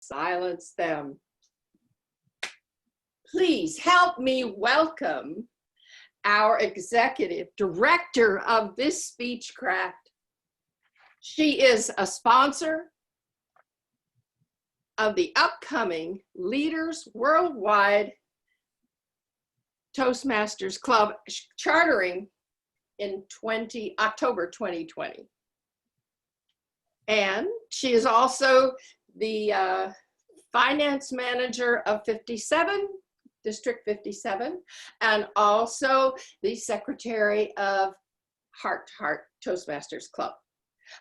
Silence them. Please help me welcome our executive director of this Speechcraft. She is a sponsor of the upcoming Leaders Worldwide Toastmasters Club chartering in October 2020. And she is also the finance manager of 57, District 57, and also the secretary of Heart to Heart Toastmasters Club.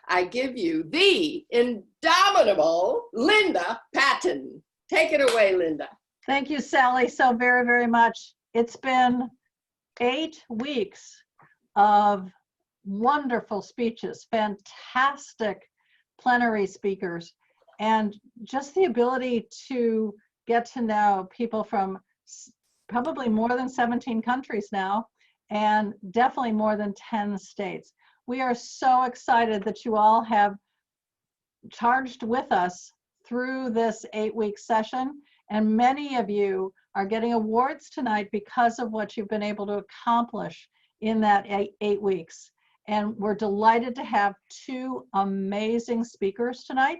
I give you the indomitable Linda Patton. Take it away, Linda. Thank you, Sally, so very, very much. It's been 8 weeks of wonderful speeches, fantastic plenary speakers, and just the ability to get to know people from probably more than 17 countries now, and definitely more than 10 states. We are so excited that you all have charged with us through this 8-week session, and many of you are getting awards tonight because of what you've been able to accomplish in that 8 weeks. And we're delighted to have 2 amazing speakers tonight,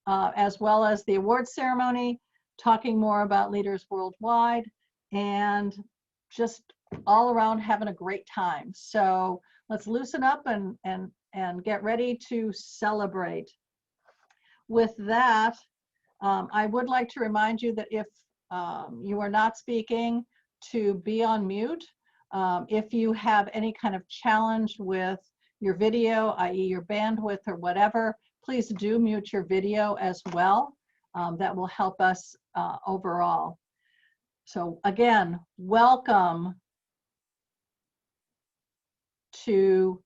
as well as the award ceremony, talking more about Leaders Worldwide, and just all around having a great time. So let's loosen up and get ready to celebrate. With that, I would like to remind you that if you are not speaking, to be on mute. If you have any kind of challenge with your video, i.e. your bandwidth or whatever, please do mute your video as well. That will help us overall. So again, welcome to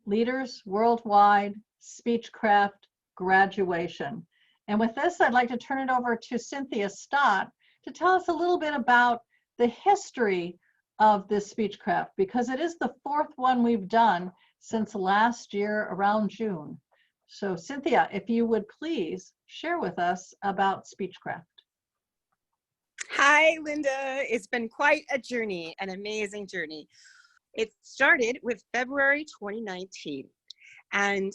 Leaders Worldwide Speechcraft graduation. And with this, I'd like to turn it over to Cynthia Stott to tell us a little bit about the history of this Speechcraft, because it is the 4th one we've done since last year around June. So Cynthia, if you would please share with us about Speechcraft. Hi, Linda. It's been quite a journey, an amazing journey. It started with February 2019, and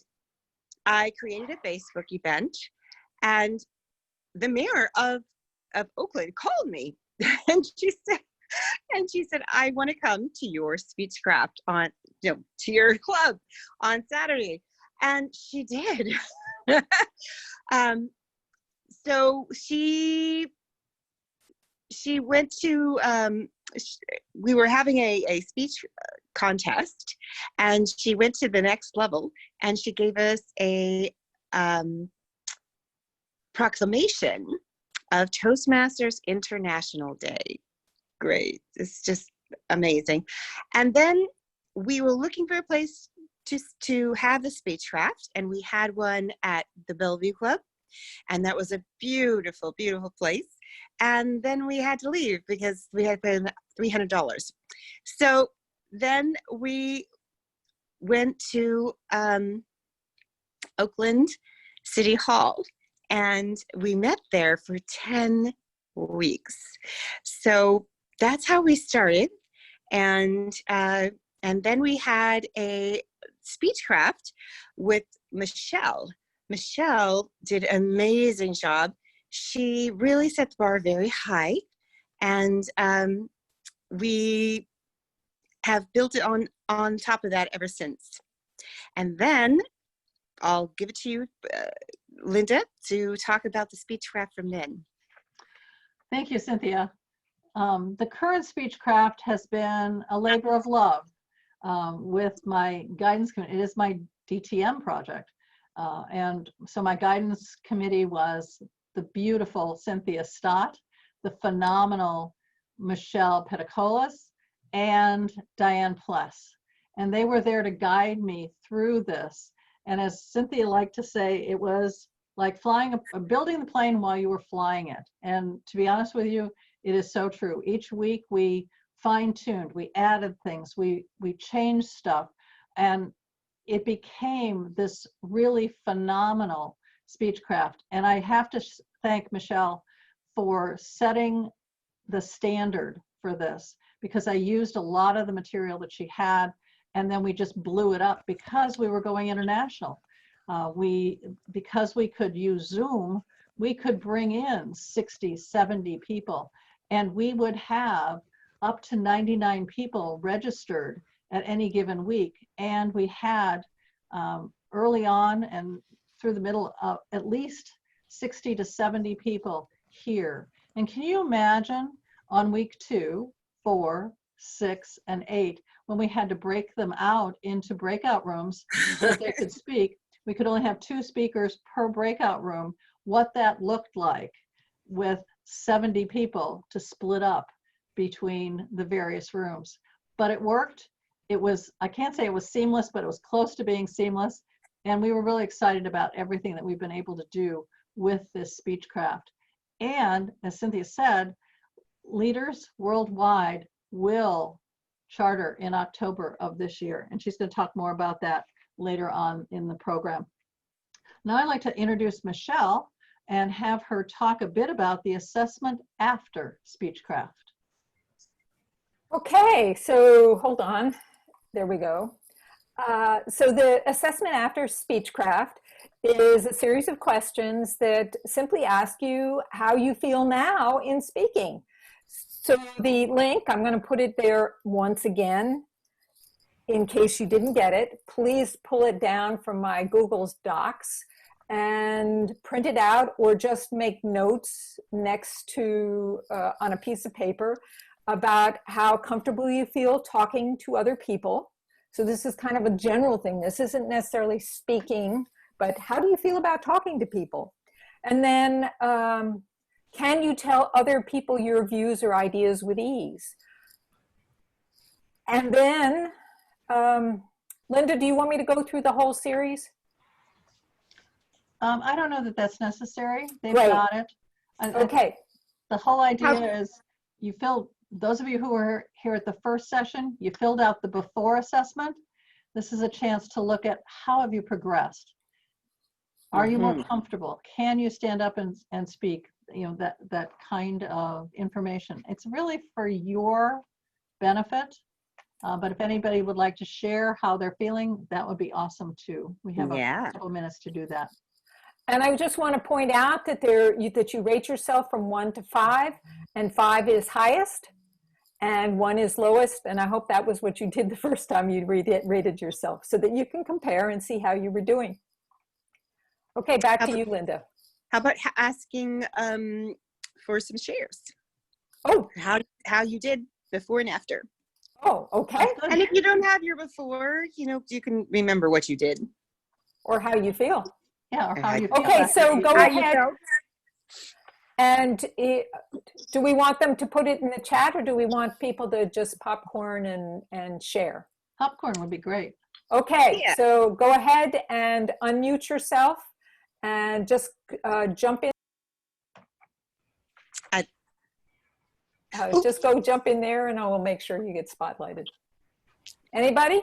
I created a Facebook event, and the mayor of Oakland called me, and she said, I want to come to your Speechcraft to your club on Saturday. And she did. So she went to, we were having a speech contest, and she went to the next level, and she gave us a proclamation of Toastmasters International Day. Great. It's just amazing. And then we were looking for a place to have the Speechcraft, and we had one at the Bellevue Club, and that was a beautiful, beautiful place. And then we had to leave because we had paid $300. So then we went to Oakland City Hall, and we met there for 10 weeks. So that's how we started. And then we had a Speechcraft with Michelle. Michelle did an amazing job. She really set the bar very high, and we have built it on top of that ever since. And then I'll give it to you, Linda, to talk about the Speechcraft for men. Thank you, Cynthia. The current Speechcraft has been a labor of love with my guidance committee. It is my DTM project. And so my guidance committee was the beautiful Cynthia Stott, the phenomenal Michelle Peticolas, and Diane Pless. And they were there to guide me through this. And as Cynthia liked to say, it was like building the plane while you were flying it. And to be honest with you, it is so true. Each week we fine-tuned, we added things, we changed stuff, and it became this really phenomenal Speechcraft. And I have to thank Michelle for setting the standard for this, because I used a lot of the material that she had, and then we just blew it up because we were going international. Because we could use Zoom, we could bring in 60, 70 people, and we would have up to 99 people registered at any given week. And we had early on and through the middle of at least 60 to 70 people here. And can you imagine on week 2, 4, 6, and 8, when we had to break them out into breakout rooms so that they could speak? We could only have 2 speakers per breakout room, what that looked like with 70 people to split up between the various rooms. But it worked. It was, I can't say it was seamless, but it was close to being seamless. And we were really excited about everything that we've been able to do with this Speechcraft. And as Cynthia said, leaders worldwide will charter in October of this year. And she's going to talk more about that later on in the program. Now I'd like to introduce Michelle and have her talk a bit about the assessment after Speechcraft. Okay, so hold on. There we go. So the assessment after Speechcraft is a series of questions that simply ask you how you feel now in speaking. So the link, I'm going to put it there once again. In case you didn't get it, please pull it down from my Google's Docs and print it out, or just make notes next to on a piece of paper about how comfortable you feel talking to other people. So this is kind of a general thing. This isn't necessarily speaking, but how do you feel about talking to people? And then can you tell other people your views or ideas with ease? And then, Linda, do you want me to go through the whole series? I don't know that that's necessary. They've Great. got it. Okay. The whole idea is you filled, those of you who were here at the first session, you filled out the before assessment. This is a chance to look at how have you progressed? Are you more comfortable? Can you stand up and speak? You know, that kind of information. It's really for your benefit. But if anybody would like to share how they're feeling, that would be awesome too. We have a couple minutes to do that. And I just want to point out that that you rate yourself from 1 to 5, and 5 is highest and 1 is lowest. And I hope that was what you did the first time you rated yourself, so that you can compare and see how you were doing. Okay, back to you, Linda. How about asking for some shares? Oh, How you did before and after. Oh, okay. And if you don't have your before, you know, you can remember what you did. Or how you feel. Yeah, or how you feel. Okay, so go ahead. And do we want them to put it in the chat, or do we want people to just popcorn and share? Popcorn would be great. Okay, Yeah. So go ahead and unmute yourself and just jump in. Just go jump in there and I will make sure you get spotlighted. Anybody?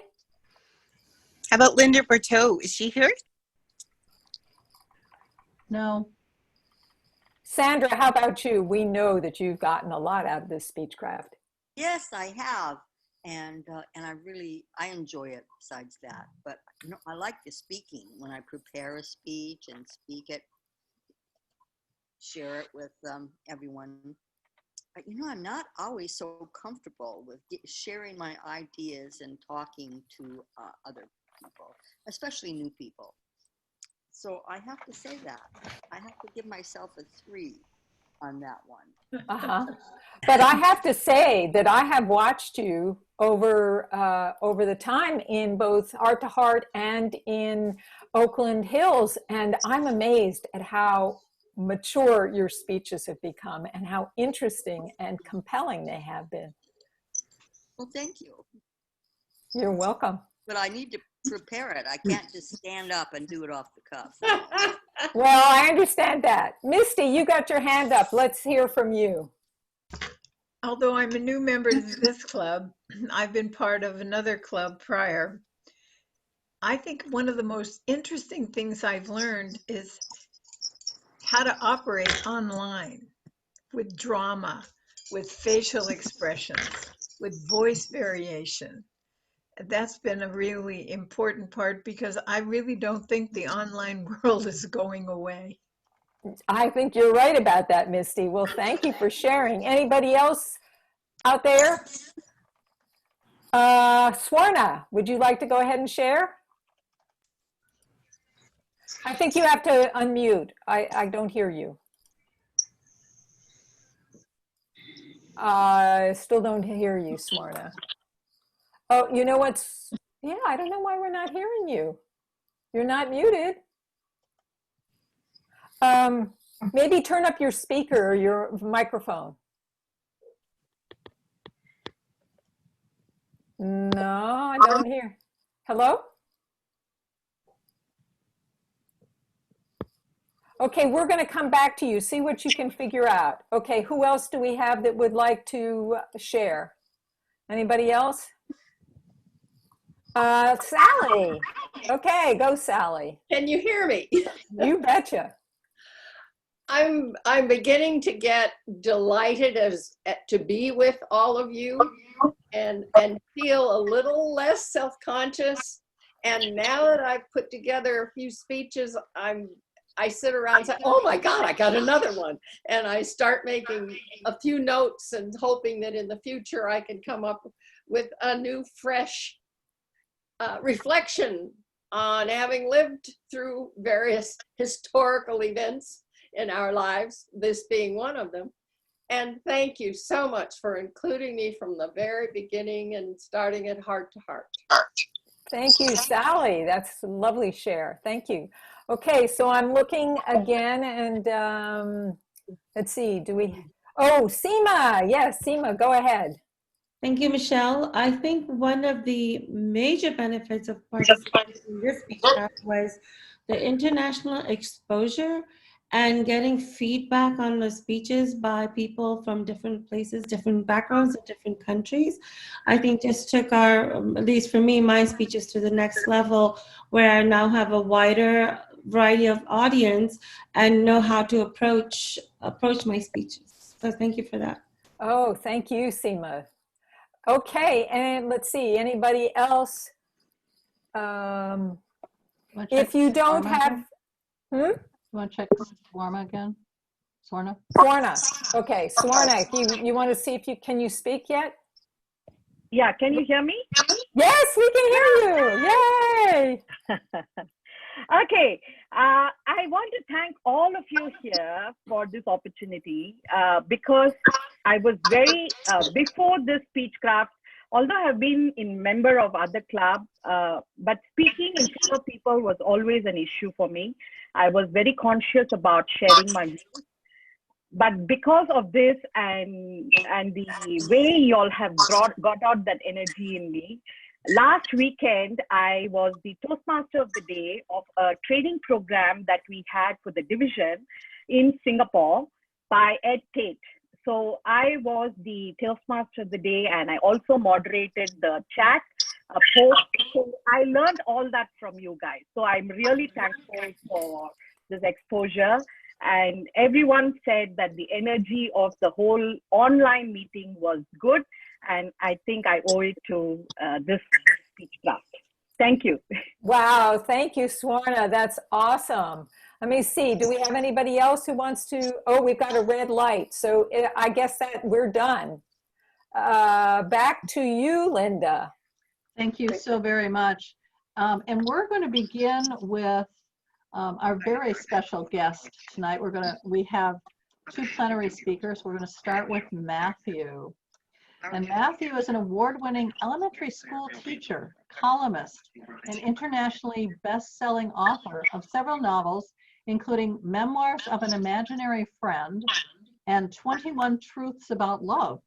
How about Linda Berteau? Is she here? No. Sandra, how about you? We know that you've gotten a lot out of this Speechcraft. Yes, I have, and I enjoy it. Besides that, but you know, I like the speaking when I prepare a speech and speak it, share it with everyone. But you know, I'm not always so comfortable with sharing my ideas and talking to other people, especially new people. So I have to say that. I have to give myself a 3 on that one. But I have to say that I have watched you over the time in both Heart to Heart and in Oakland Hills, and I'm amazed at how mature your speeches have become and how interesting and compelling they have been. Well, thank you. You're welcome. But I need to prepare it. I can't just stand up and do it off the cuff. Well, I understand that. Misty, you got your hand up. Let's hear from you. Although I'm a new member to this club, I've been part of another club prior. I think one of the most interesting things I've learned is how to operate online with drama, with facial expressions, with voice variation. That's been a really important part because I really don't think the online world is going away. I think you're right about that, Misty. Well, thank you for sharing. Anybody else out there? Swarna, would you like to go ahead and share? I think you have to unmute. I don't hear you. I still don't hear you, Swarna. Oh, you know what's, yeah, I don't know why we're not hearing you. You're not muted. Maybe turn up your speaker or your microphone. No, I don't hear. Hello? Okay, we're going to come back to you. See what you can figure out. Okay, who else do we have that would like to share? Anybody else? Sally. Okay, go Sally. Can you hear me? You betcha. I'm beginning to get delighted to be with all of you and feel a little less self-conscious. And now that I've put together a few speeches, I sit around and say, oh my God, I got another one. And I start making a few notes and hoping that in the future I can come up with a new, fresh reflection on having lived through various historical events in our lives, this being one of them. And thank you so much for including me from the very beginning and starting at heart to heart. Thank you, Sally. That's a lovely share. Thank you. Okay, so I'm looking again and let's see, do we, oh, Seema. Yes, Seema, go ahead. Thank you, Michelle. I think one of the major benefits of participating in this Speechcraft was the international exposure and getting feedback on the speeches by people from different places, different backgrounds, and different countries. I think just took our, at least for me, my speeches to the next level, where I now have a wider variety of audience and know how to approach my speeches. So thank you for that. Oh, thank you, Seema. Okay, and let's see, anybody else? If you don't have, You want to check Swarna again? Swarna? Swarna. Okay, Swarna, you want to see if can you speak yet? Yeah, can you hear me? Yes, we can hear you. Yay! Okay, I want to thank all of you here for this opportunity because I was very, before this Speechcraft, although I have been a member of other clubs, but speaking in front of people was always an issue for me. I was very conscious about sharing my views. But because of this and the way you all have got out that energy in me, last weekend, I was the Toastmaster of the Day of a training program that we had for the division in Singapore by Ed Tate. So I was the Toastmaster of the Day and I also moderated the chat post. So I learned all that from you guys. So I'm really thankful for this exposure. And everyone said that the energy of the whole online meeting was good. And I think I owe it to this Speechcraft. Thank you. Wow, thank you, Swarna. That's awesome. Let me see, do we have anybody else who wants to, oh, we've got a red light. So I guess that we're done. Back to you, Linda. Thank you so very much. And we're going to begin with our very special guest tonight. We have two plenary speakers. We're going to start with Matthew. And Matthew is an award-winning elementary school teacher, columnist, and internationally best-selling author of several novels, including Memoirs of an Imaginary Friend and 21 Truths About Love,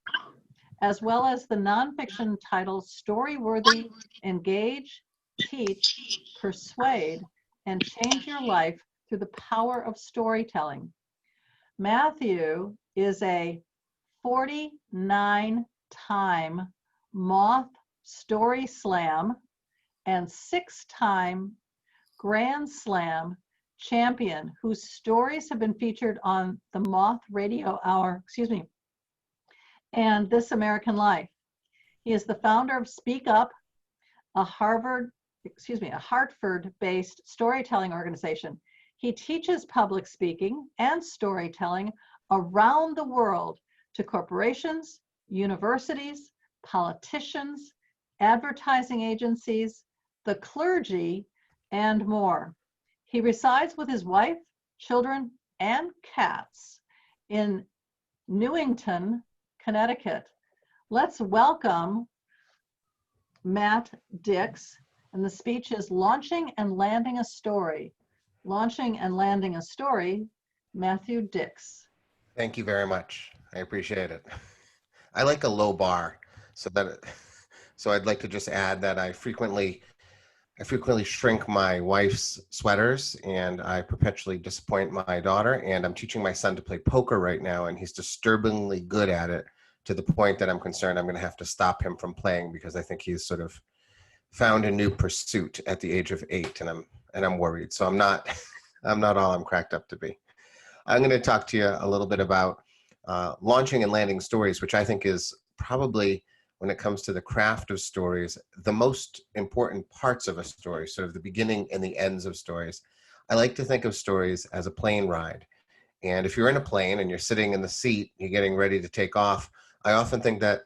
as well as the nonfiction titles Storyworthy, Engage, Teach, Persuade, and Change Your Life Through the Power of Storytelling. Matthew is a 49-time Moth Story Slam and 6-time Grand Slam champion whose stories have been featured on the Moth Radio Hour, and This American Life. He is the founder of Speak Up, a Hartford-based storytelling organization. He teaches public speaking and storytelling around the world to corporations, universities, politicians, advertising agencies, the clergy, and more. He resides with his wife, children, and cats in Newington, Connecticut. Let's welcome Matt Dix, and the speech is Launching and Landing a Story. Launching and Landing a Story, Matthew Dix. Thank you very much. I appreciate it. I like a low bar, so I'd like to just add that I frequently shrink my wife's sweaters, and I perpetually disappoint my daughter, and I'm teaching my son to play poker right now, and he's disturbingly good at it, to the point that I'm concerned I'm going to have to stop him from playing, because I think he's sort of found a new pursuit at the age of 8, and I'm worried. So I'm not all I'm cracked up to be. I'm going to talk to you a little bit about launching and landing stories, which I think is probably, when it comes to the craft of stories, the most important parts of a story, sort of the beginning and the ends of stories. I like to think of stories as a plane ride. And if you're in a plane and you're sitting in the seat, you're getting ready to take off, I often think that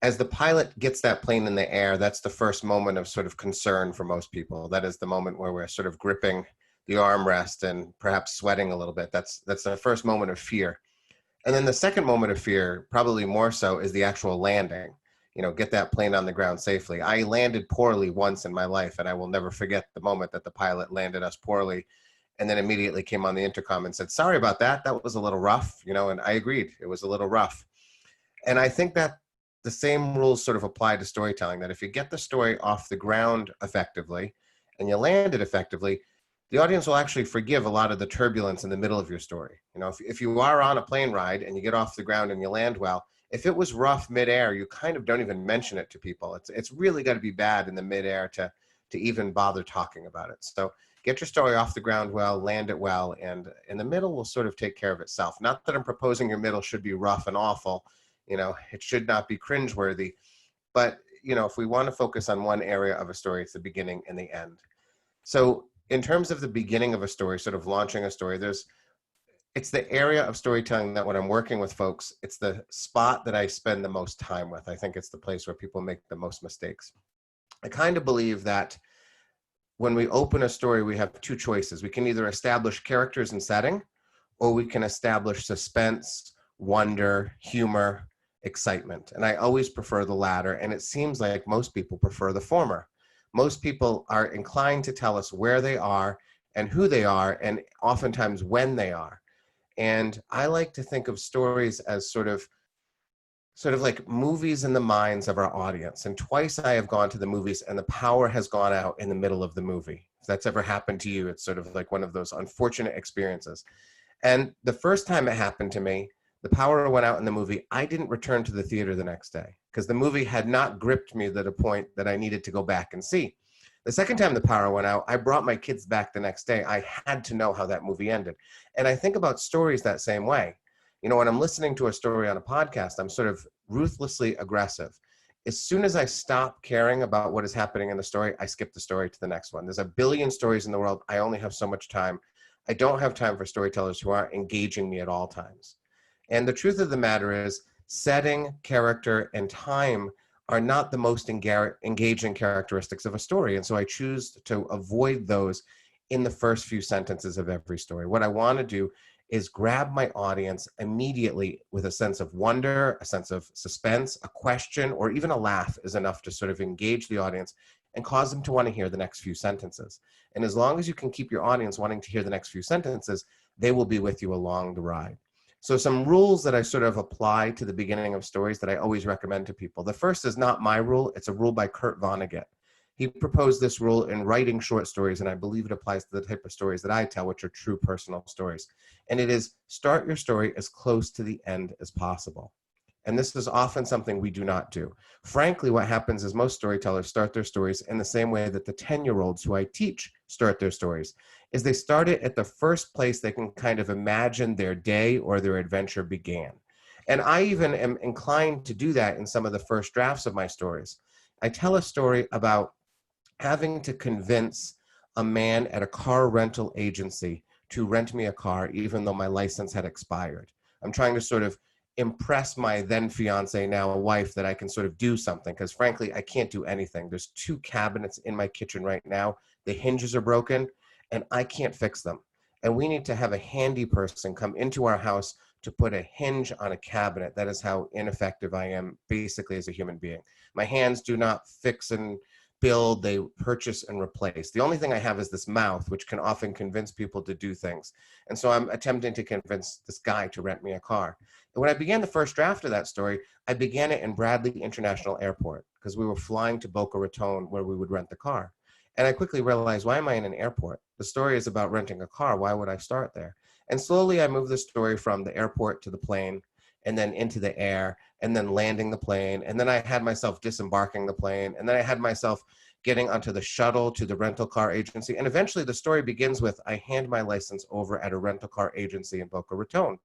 as the pilot gets that plane in the air, that's the first moment of sort of concern for most people. That is the moment where we're sort of gripping the armrest and perhaps sweating a little bit. That's the first moment of fear. And then the second moment of fear, probably more so, is the actual landing. You know, get that plane on the ground safely. I landed poorly once in my life, and I will never forget the moment that the pilot landed us poorly and then immediately came on the intercom and said, "Sorry about that. That was a little rough," you know, and I agreed. It was a little rough. And I think that the same rules sort of apply to storytelling, that if you get the story off the ground effectively and you land it effectively, the audience will actually forgive a lot of the turbulence in the middle of your story. You know, if you are on a plane ride and you get off the ground and you land well, if it was rough midair, you kind of don't even mention it to people. It's really got to be bad in the midair to even bother talking about it. So get your story off the ground well, land it well, and in the middle will sort of take care of itself. Not that I'm proposing your middle should be rough and awful. You know, it should not be cringeworthy. But, you know, if we want to focus on one area of a story, it's the beginning and the end. So in terms of the beginning of a story, sort of launching a story, it's the area of storytelling that when I'm working with folks, it's the spot that I spend the most time with. I think it's the place where people make the most mistakes. I kind of believe that when we open a story, we have two choices. We can either establish characters and setting, or we can establish suspense, wonder, humor, excitement. And I always prefer the latter. And it seems like most people prefer the former. Most people are inclined to tell us where they are and who they are, and oftentimes when they are. And I like to think of stories as sort of like movies in the minds of our audience. And twice I have gone to the movies and the power has gone out in the middle of the movie. If that's ever happened to you, it's sort of like one of those unfortunate experiences. And the first time it happened to me, the power went out in the movie. I didn't return to the theater the next day because the movie had not gripped me to the point that I needed to go back and see. The second time the power went out, I brought my kids back the next day. I had to know how that movie ended. And I think about stories that same way. You know, when I'm listening to a story on a podcast, I'm sort of ruthlessly aggressive. As soon as I stop caring about what is happening in the story, I skip the story to the next one. There's a billion stories in the world. I only have so much time. I don't have time for storytellers who aren't engaging me at all times. And the truth of the matter is, setting, character, and time are not the most engaging characteristics of a story. And so I choose to avoid those in the first few sentences of every story. What I want to do is grab my audience immediately with a sense of wonder, a sense of suspense, a question, or even a laugh is enough to sort of engage the audience and cause them to want to hear the next few sentences. And as long as you can keep your audience wanting to hear the next few sentences, they will be with you along the ride. So some rules that I sort of apply to the beginning of stories that I always recommend to people. The first is not my rule. It's a rule by Kurt Vonnegut. He proposed this rule in writing short stories, and I believe it applies to the type of stories that I tell, which are true personal stories. And it is, start your story as close to the end as possible. And this is often something we do not do. Frankly, what happens is most storytellers start their stories in the same way that the 10-year-olds who I teach start their stories, is they start it at the first place they can kind of imagine their day or their adventure began. And I even am inclined to do that in some of the first drafts of my stories. I tell a story about having to convince a man at a car rental agency to rent me a car, even though my license had expired. I'm trying to sort of impress my then fiance, now a wife, that I can sort of do something, because frankly, I can't do anything. There's 2 cabinets in my kitchen right now. The hinges are broken and I can't fix them. And we need to have a handy person come into our house to put a hinge on a cabinet. That is how ineffective I am basically as a human being. My hands do not fix and build, they purchase and replace. The only thing I have is this mouth, which can often convince people to do things. And so I'm attempting to convince this guy to rent me a car. And when I began the first draft of that story, I began it in Bradley International Airport because we were flying to Boca Raton where we would rent the car. And I quickly realized, why am I in an airport? The story is about renting a car. Why would I start there? And slowly I moved the story from the airport to the plane, and then into the air, and then landing the plane. And then I had myself disembarking the plane. And then I had myself getting onto the shuttle to the rental car agency. And eventually the story begins with, I hand my license over at a rental car agency in Boca Raton.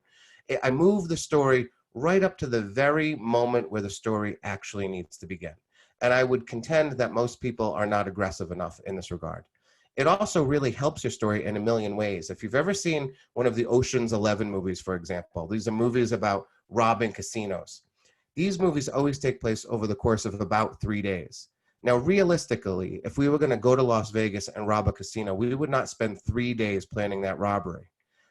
I move the story right up to the very moment where the story actually needs to begin. And I would contend that most people are not aggressive enough in this regard. It also really helps your story in a million ways. If you've ever seen one of the Ocean's 11 movies, for example, these are movies about robbing casinos. These movies always take place over the course of about 3 days. Now, realistically, if we were going to go to Las Vegas and rob a casino, we would not spend 3 days planning that robbery.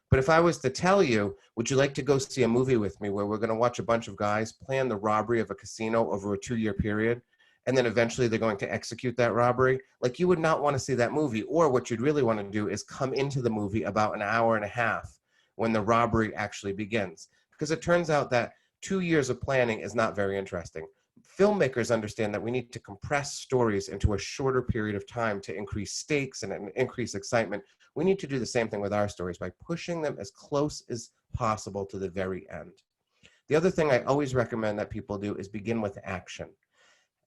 But if I was to tell you, would you like to go see a movie with me where we're going to watch a bunch of guys plan the robbery of a casino over a 2-year period, and then eventually they're going to execute that robbery? Like, you would not want to see that movie. Or what you'd really want to do is come into the movie about an hour and a half when the robbery actually begins. Because it turns out that 2 years of planning is not very interesting. Filmmakers understand that we need to compress stories into a shorter period of time to increase stakes and increase excitement. We need to do the same thing with our stories by pushing them as close as possible to the very end. The other thing I always recommend that people do is begin with action.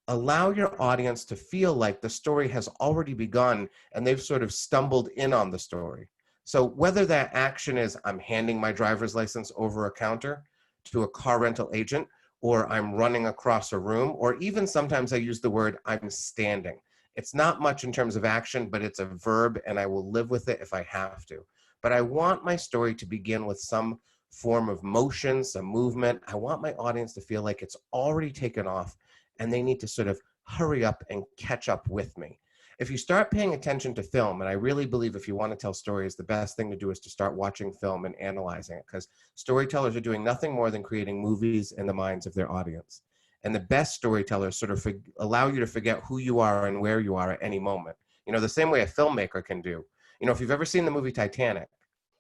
Allow your audience to feel like the story has already begun and they've sort of stumbled in on the story. So whether that action is I'm handing my driver's license over a counter to a car rental agent, or I'm running across a room, or even sometimes I use the word I'm standing. It's not much in terms of action, but it's a verb and I will live with it if I have to. But I want my story to begin with some form of motion, some movement. I want my audience to feel like it's already taken off and they need to sort of hurry up and catch up with me. If you start paying attention to film, and I really believe if you want to tell stories, the best thing to do is to start watching film and analyzing it, because storytellers are doing nothing more than creating movies in the minds of their audience. And the best storytellers sort of allow you to forget who you are and where you are at any moment. You know, the same way a filmmaker can do. You know, if you've ever seen the movie Titanic,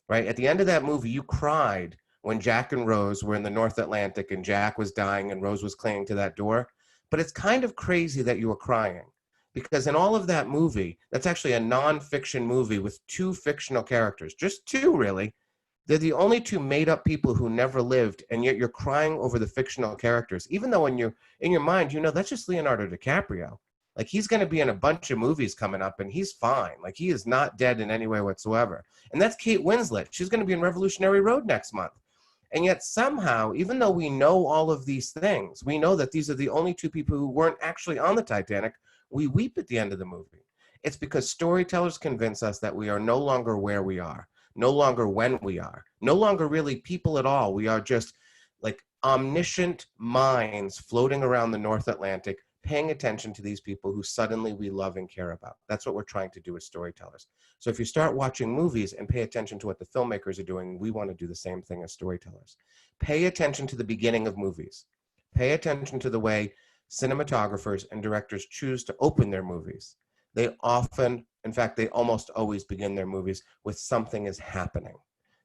right? At the end of that movie, you cried when Jack and Rose were in the North Atlantic and Jack was dying and Rose was clinging to that door. But it's kind of crazy that you were crying, because in all of that movie, that's actually a non-fiction movie with 2 fictional characters, just 2 really. They're the only 2 made-up people who never lived, and yet you're crying over the fictional characters, even though in your mind, you know, that's just Leonardo DiCaprio. Like, he's going to be in a bunch of movies coming up, and he's fine. Like, he is not dead in any way whatsoever. And that's Kate Winslet. She's going to be in Revolutionary Road next month. And yet somehow, even though we know all of these things, we know that these are the only 2 people who weren't actually on the Titanic, we weep at the end of the movie. It's because storytellers convince us that we are no longer where we are, no longer when we are, no longer really people at all. We are just like omniscient minds floating around the North Atlantic, paying attention to these people who suddenly we love and care about. That's what we're trying to do as storytellers. So if you start watching movies and pay attention to what the filmmakers are doing, we want to do the same thing as storytellers. Pay attention to the beginning of movies. Pay attention to the way cinematographers and directors choose to open their movies. They often, in fact, they almost always begin their movies with something is happening.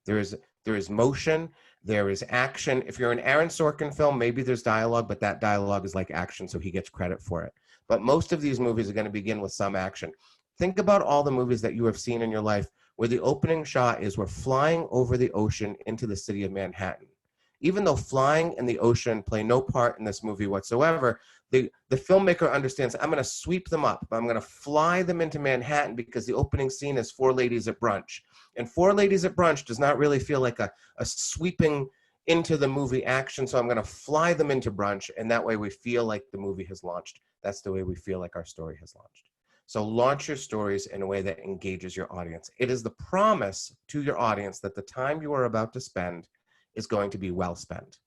There is motion, there is action. If you're an Aaron Sorkin film, maybe there's dialogue, but that dialogue is like action, so he gets credit for it. But most of these movies are going to begin with some action. Think about all the movies that you have seen in your life where the opening shot is we're flying over the ocean into the city of Manhattan. Even though flying in the ocean play no part in this movie whatsoever, the filmmaker understands, I'm going to sweep them up. I'm going to fly them into Manhattan because the opening scene is Four Ladies at Brunch. And Four Ladies at Brunch does not really feel like a sweeping into the movie action. So I'm going to fly them into brunch. And that way we feel like the movie has launched. That's the way we feel like our story has launched. So launch your stories in a way that engages your audience. It is the promise to your audience that the time you are about to spend is going to be well spent.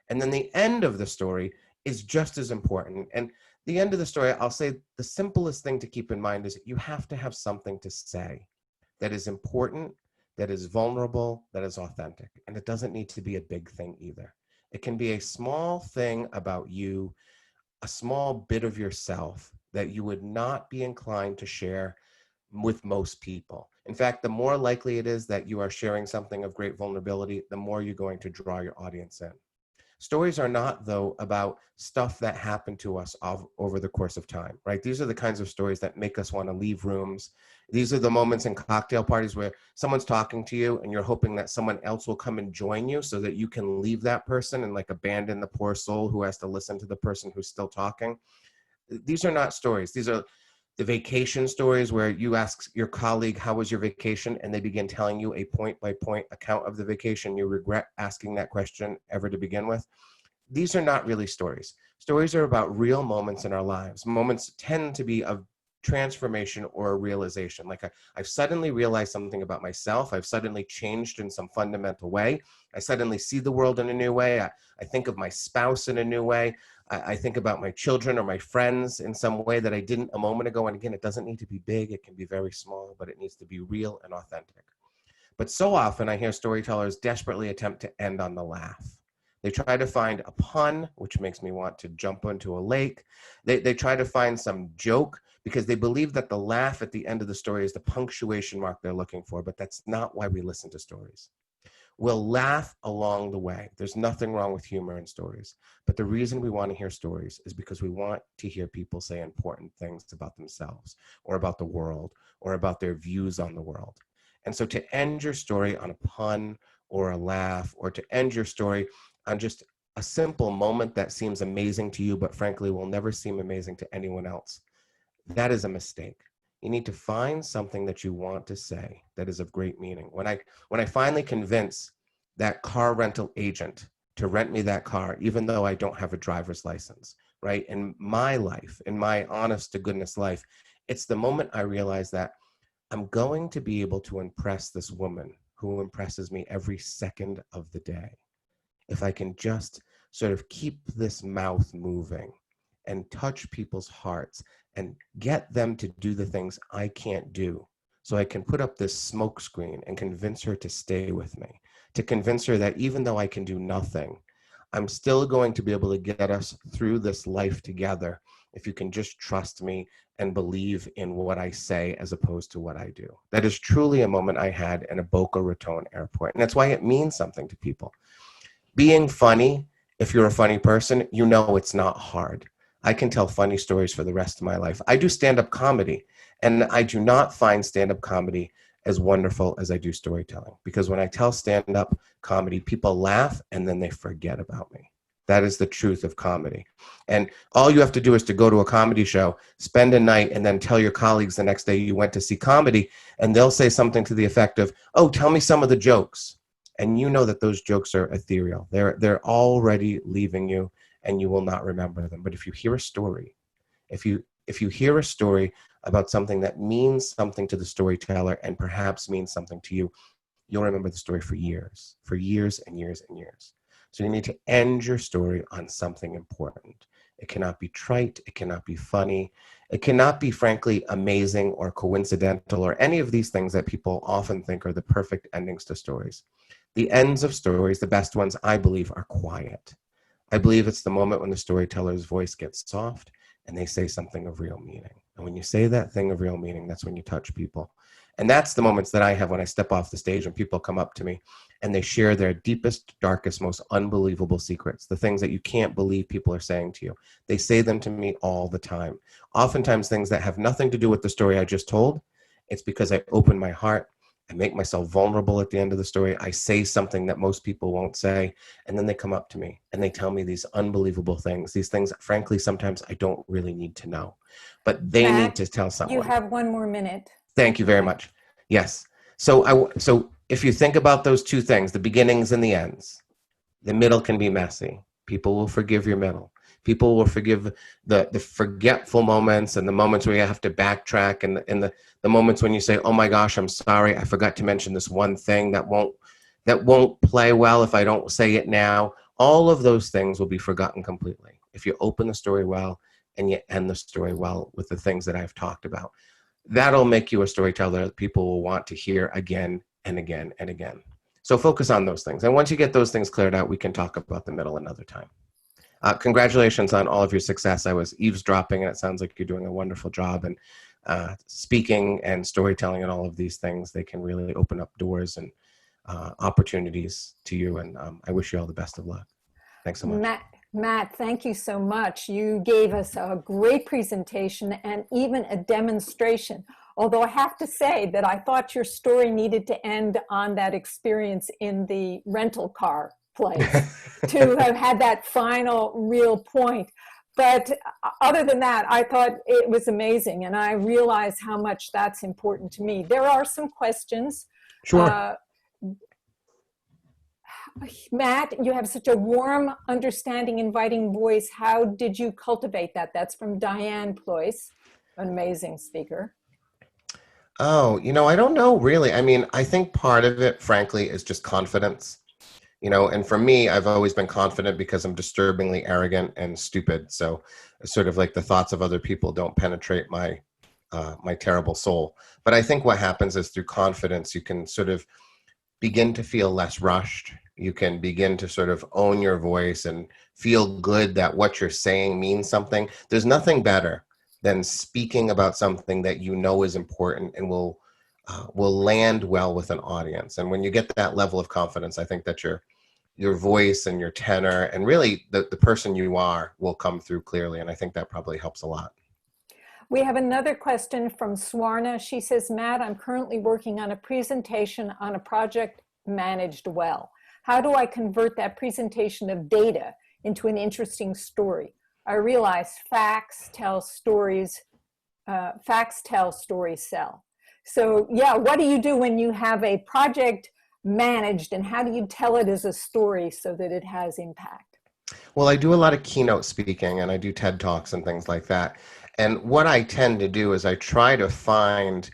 And then the end of the story is just as important. And the end of the story, I'll say the simplest thing to keep in mind is you have to have something to say that is important, that is vulnerable, that is authentic. And it doesn't need to be a big thing either. It can be a small thing about you, a small bit of yourself that you would not be inclined to share with most people. In fact, the more likely it is that you are sharing something of great vulnerability, the more you're going to draw your audience in. Stories are not, though, about stuff that happened to us over the course of time, right? These are the kinds of stories that make us want to leave rooms. These are the moments in cocktail parties where someone's talking to you and you're hoping that someone else will come and join you so that you can leave that person and like abandon the poor soul who has to listen to the person who's still talking. These are not stories. These are the vacation stories where you ask your colleague, how was your vacation? And they begin telling you a point-by-point account of the vacation. You regret asking that question ever to begin with. These are not really stories. Stories are about real moments in our lives. Moments tend to be of transformation or a realization. Like I've suddenly realized something about myself. I've suddenly changed in some fundamental way. I suddenly see the world in a new way. I think of my spouse in a new way. I think about my children or my friends in some way that I didn't a moment ago. And again, it doesn't need to be big. It can be very small, but it needs to be real and authentic. But so often I hear storytellers desperately attempt to end on the laugh. They try to find a pun, which makes me want to jump into a lake. They try to find some joke because they believe that the laugh at the end of the story is the punctuation mark they're looking for, but that's not why we listen to stories. We'll laugh along the way. There's nothing wrong with humor in stories. But the reason we want to hear stories is because we want to hear people say important things about themselves or about the world or about their views on the world. And so to end your story on a pun or a laugh, or to end your story on just a simple moment that seems amazing to you, but frankly will never seem amazing to anyone else, that is a mistake. You need to find something that you want to say that is of great meaning. When I finally convince that car rental agent to rent me that car, even though I don't have a driver's license, right? In my life, in my honest to goodness life, it's the moment I realize that I'm going to be able to impress this woman who impresses me every second of the day. If I can just sort of keep this mouth moving and touch people's hearts and get them to do the things I can't do. So I can put up this smoke screen and convince her to stay with me, to convince her that even though I can do nothing, I'm still going to be able to get us through this life together if you can just trust me and believe in what I say as opposed to what I do. That is truly a moment I had in a Boca Raton airport. And that's why it means something to people. Being funny, if you're a funny person, you know it's not hard. I can tell funny stories for the rest of my life. I do stand-up comedy, and I do not find stand-up comedy as wonderful as I do storytelling. Because when I tell stand-up comedy, people laugh and then they forget about me. That is the truth of comedy. And all you have to do is to go to a comedy show, spend a night, and then tell your colleagues the next day you went to see comedy, and they'll say something to the effect of, oh, tell me some of the jokes. And you know that those jokes are ethereal. They're already leaving you, and you will not remember them. But if you hear a story, if you hear a story about something that means something to the storyteller and perhaps means something to you, you'll remember the story for years and years and years. So you need to end your story on something important. It cannot be trite. It cannot be funny. It cannot be, frankly, amazing or coincidental or any of these things that people often think are the perfect endings to stories. The ends of stories, the best ones, I believe, are quiet. I believe it's the moment when the storyteller's voice gets soft and they say something of real meaning. And when you say that thing of real meaning, that's when you touch people. And that's the moments that I have when I step off the stage and people come up to me and they share their deepest, darkest, most unbelievable secrets, the things that you can't believe people are saying to you. They say them to me all the time. Oftentimes things that have nothing to do with the story I just told. It's because I opened my heart I make myself vulnerable at the end of the story. I say something that most people won't say. And then they come up to me and they tell me these unbelievable things, these things, frankly, sometimes I don't really need to know, but they Matt, need to tell someone. You have one more minute. Thank you very much. Yes. So if you think about those two things, the beginnings and the ends, the middle can be messy. People will forgive your middle. People will forgive the forgetful moments and the moments where you have to backtrack, and the moments when you say, oh my gosh, I'm sorry, I forgot to mention this one thing that won't play well if I don't say it now. All of those things will be forgotten completely if you open the story well and you end the story well with the things that I've talked about. That'll make you a storyteller that people will want to hear again and again and again. So focus on those things. And once you get those things cleared out, we can talk about the middle another time. Congratulations on all of your success. I was eavesdropping, and it sounds like you're doing a wonderful job. And speaking and storytelling and all of these things, they can really open up doors and opportunities to you. And I wish you all the best of luck. Thanks so much. Matt, thank you so much. You gave us a great presentation and even a demonstration. Although I have to say that I thought your story needed to end on that experience in the rental car place to have had that final real point. But other than that, I thought it was amazing, and I realize how much that's important to me. There are some questions. Sure. Matt, you have such a warm, understanding, inviting voice. How did you cultivate that? That's from Diane Ployce, an amazing speaker. Oh, I don't know really. I mean, I think part of it, frankly, is just confidence. And for me, I've always been confident because I'm disturbingly arrogant and stupid. So it's sort of like the thoughts of other people don't penetrate my terrible soul. But I think what happens is through confidence, you can sort of begin to feel less rushed. You can begin to sort of own your voice and feel good that what you're saying means something. There's nothing better than speaking about something that you know is important and will land well with an audience. And when you get that level of confidence, I think that your voice and your tenor and really the person you are will come through clearly. And I think that probably helps a lot. We have another question from Swarna. She says, Matt, I'm currently working on a presentation on a project managed well. How do I convert that presentation of data into an interesting story? I realize facts tell, stories sell. So yeah, what do you do when you have a project managed, and how do you tell it as a story so that it has impact? Well, I do a lot of keynote speaking and I do TED Talks and things like that. And what I tend to do is I try to find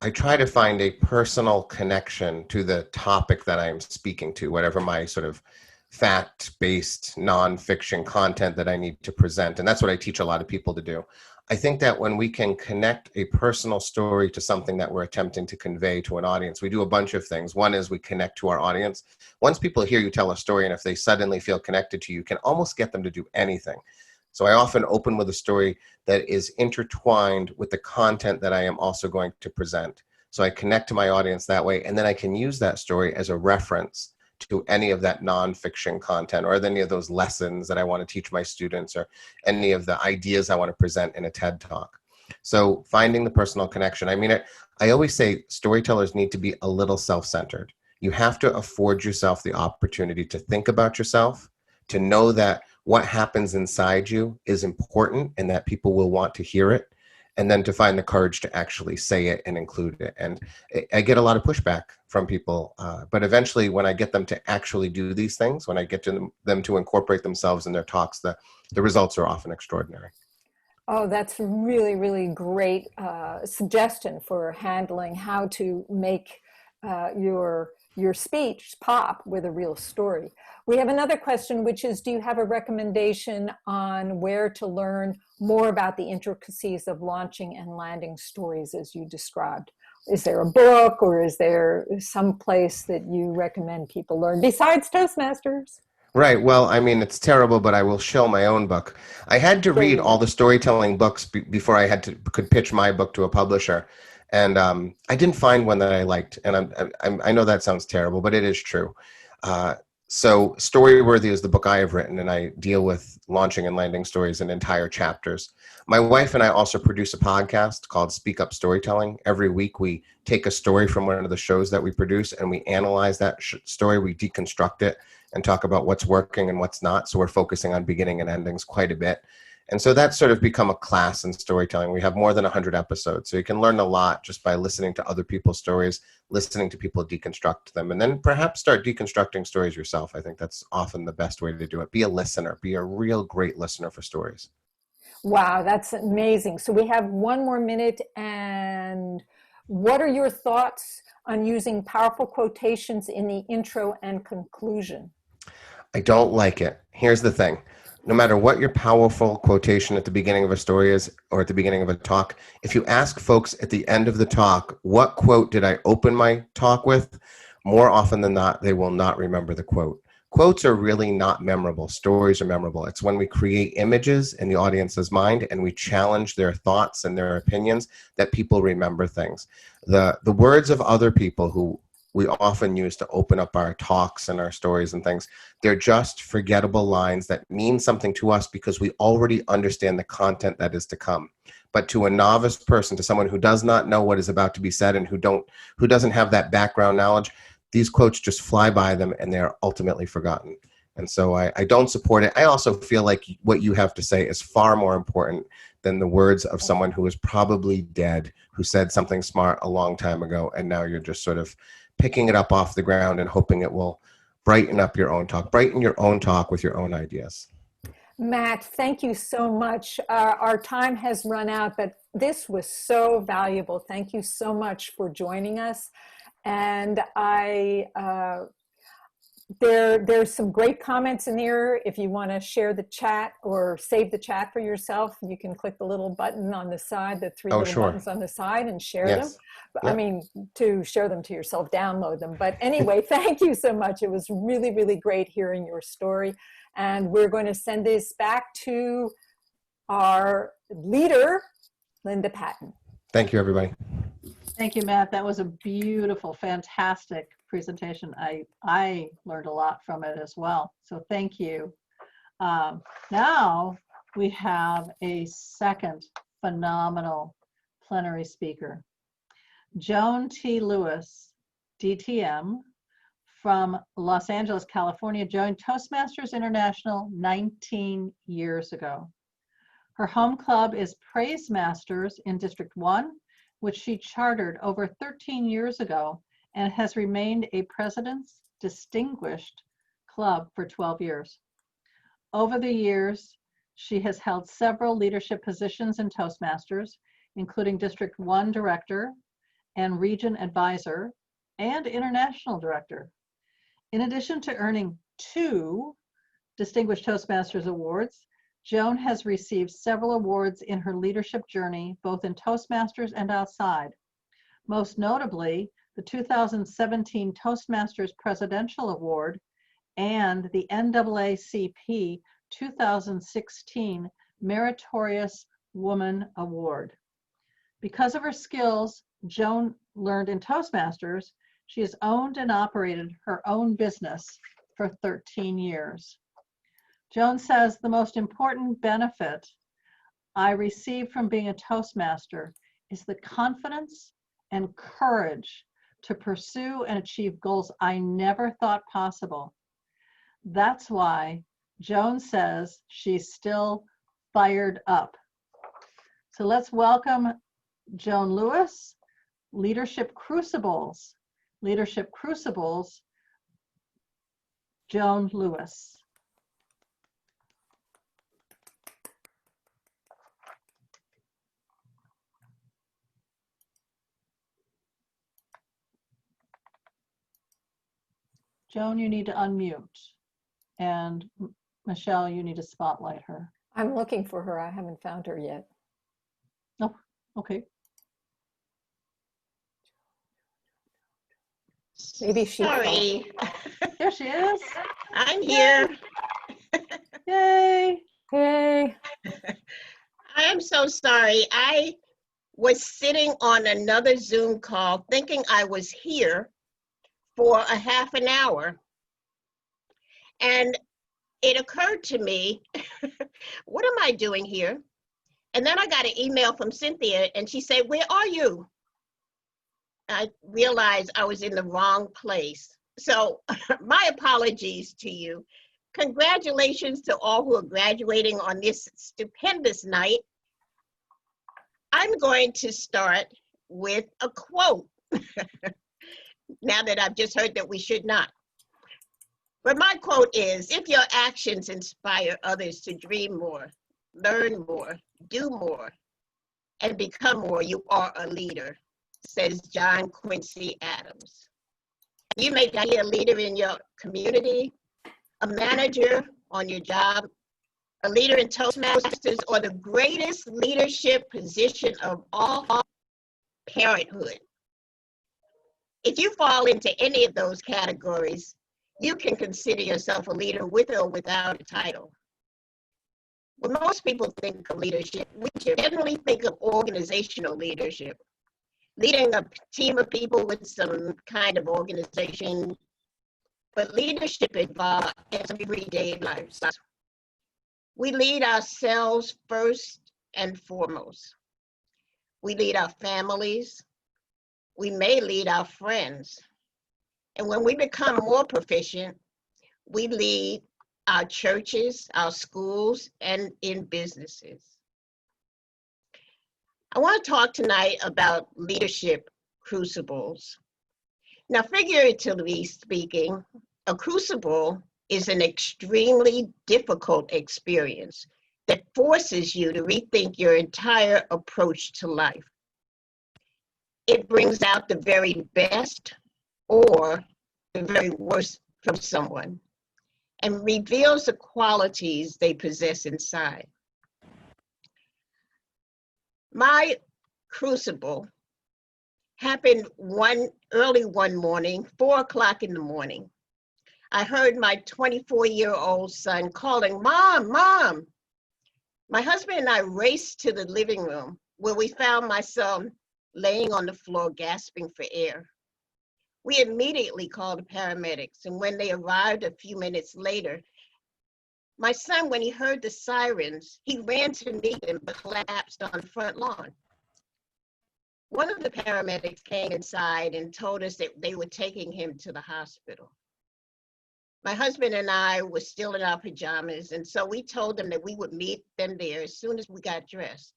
a personal connection to the topic that I'm speaking to, whatever my sort of fact-based nonfiction content that I need to present. And that's what I teach a lot of people to do. I think that when we can connect a personal story to something that we're attempting to convey to an audience, we do a bunch of things. One is we connect to our audience. Once people hear you tell a story, and if they suddenly feel connected to you, you can almost get them to do anything. So I often open with a story that is intertwined with the content that I am also going to present. So I connect to my audience that way, and then I can use that story as a reference to any of that nonfiction content or any of those lessons that I want to teach my students or any of the ideas I want to present in a TED Talk. So finding the personal connection. I mean, I always say storytellers need to be a little self-centered. You have to afford yourself the opportunity to think about yourself, to know that what happens inside you is important and that people will want to hear it, and then to find the courage to actually say it and include it. And I get a lot of pushback from people, but eventually when I get them to actually do these things, when I get to them to incorporate themselves in their talks, the results are often extraordinary. Oh, that's really, really great suggestion for handling how to make your speech pop with a real story. We have another question, which is, do you have a recommendation on where to learn more about the intricacies of launching and landing stories as you described? Is there a book or is there some place that you recommend people learn besides Toastmasters? Right. Well, I mean, it's terrible, but I will show my own book. I had to read all the storytelling books before I could pitch my book to a publisher. And I didn't find one that I liked. And I know that sounds terrible, but it is true. So Storyworthy is the book I have written, and I deal with launching and landing stories in entire chapters. My wife and I also produce a podcast called Speak Up Storytelling. Every week we take a story from one of the shows that we produce and we analyze that story, we deconstruct it and talk about what's working and what's not. So we're focusing on beginning and endings quite a bit. And so that's sort of become a class in storytelling. We have more than 100 episodes. So you can learn a lot just by listening to other people's stories, listening to people deconstruct them, and then perhaps start deconstructing stories yourself. I think that's often the best way to do it. Be a listener. Be a real great listener for stories. Wow, that's amazing. So we have one more minute, and what are your thoughts on using powerful quotations in the intro and conclusion? I don't like it. Here's the thing. No matter what your powerful quotation at the beginning of a story is or at the beginning of a talk, if you ask folks at the end of the talk, what quote did I open my talk with? More often than not, they will not remember the quote. Quotes are really not memorable. Stories are memorable. It's when we create images in the audience's mind and we challenge their thoughts and their opinions that people remember things. The words of other people who we often use to open up our talks and our stories and things, they're just forgettable lines that mean something to us because we already understand the content that is to come. But to a novice person, to someone who does not know what is about to be said and who doesn't have that background knowledge, these quotes just fly by them and they're ultimately forgotten. And so I don't support it. I also feel like what you have to say is far more important than the words of someone who is probably dead, who said something smart a long time ago, and now you're just sort of picking it up off the ground and hoping it will brighten up your own talk. Brighten your own talk with your own ideas. Matt, thank you so much. Our time has run out, but this was so valuable. Thank you so much for joining us. And there's some great comments in there. If you want to share the chat or save the chat for yourself, you can click the little button on the side, the three buttons on the side, and share them. Yep. I mean, to share them to yourself, download them. But anyway, thank you so much. It was really, really great hearing your story. And we're going to send this back to our leader, Linda Patton. Thank you, everybody. Thank you, Matt. That was a beautiful, fantastic presentation. I learned a lot from it as well. So thank you. Now we have a second phenomenal plenary speaker, Joan T. Lewis, DTM, from Los Angeles, California, joined Toastmasters International 19 years ago. Her home club is Praise Masters in District 1, which she chartered over 13 years ago and has remained a President's Distinguished Club for 12 years. Over the years, she has held several leadership positions in Toastmasters, including District 1 Director and Region Advisor and International Director. In addition to earning 2 Distinguished Toastmasters Awards, Joan has received several awards in her leadership journey, both in Toastmasters and outside. Most notably, the 2017 Toastmasters Presidential Award and the NAACP 2016 Meritorious Woman Award. Because of her skills Joan learned in Toastmasters, she has owned and operated her own business for 13 years. Joan says, the most important benefit I received from being a Toastmaster is the confidence and courage to pursue and achieve goals I never thought possible. That's why Joan says she's still fired up. So let's welcome Joan Lewis, Leadership Crucibles. Leadership Crucibles, Joan Lewis. Joan, you need to unmute. And Michelle, you need to spotlight her. I'm looking for her. I haven't found her yet. Oh, okay. Maybe she. Sorry. There she is. I'm here. Yay. Hey. I am so sorry. I was sitting on another Zoom call thinking I was here for a half an hour. And it occurred to me, what am I doing here? And then I got an email from Cynthia and she said, where are you? I realized I was in the wrong place. So my apologies to you. Congratulations to all who are graduating on this stupendous night. I'm going to start with a quote now that I've just heard that we should not. But my quote is, if your actions inspire others to dream more, learn more, do more, and become more, you are a leader, says John Quincy Adams. You may be a leader in your community, a manager on your job, a leader in Toastmasters, or the greatest leadership position of all, parenthood. If you fall into any of those categories, you can consider yourself a leader with or without a title. When most people think of leadership, we generally think of organizational leadership, leading a team of people with some kind of organization, but leadership involves everyday lives. We lead ourselves first and foremost. We lead our families. We may lead our friends. And when we become more proficient, we lead our churches, our schools, and in businesses. I want to talk tonight about leadership crucibles. Now, figuratively speaking, a crucible is an extremely difficult experience that forces you to rethink your entire approach to life. It brings out the very best or the very worst from someone and reveals the qualities they possess inside. My crucible happened early one morning, 4 o'clock in the morning. I heard my 24-year-old son calling, "Mom, Mom." My husband and I raced to the living room where we found my son laying on the floor gasping for air. We immediately called the paramedics, and when they arrived a few minutes later, my son, when he heard the sirens, he ran to meet them but collapsed on the front lawn. One of the paramedics came inside and told us that they were taking him to the hospital. My husband and I were still in our pajamas, and so we told them that we would meet them there as soon as we got dressed.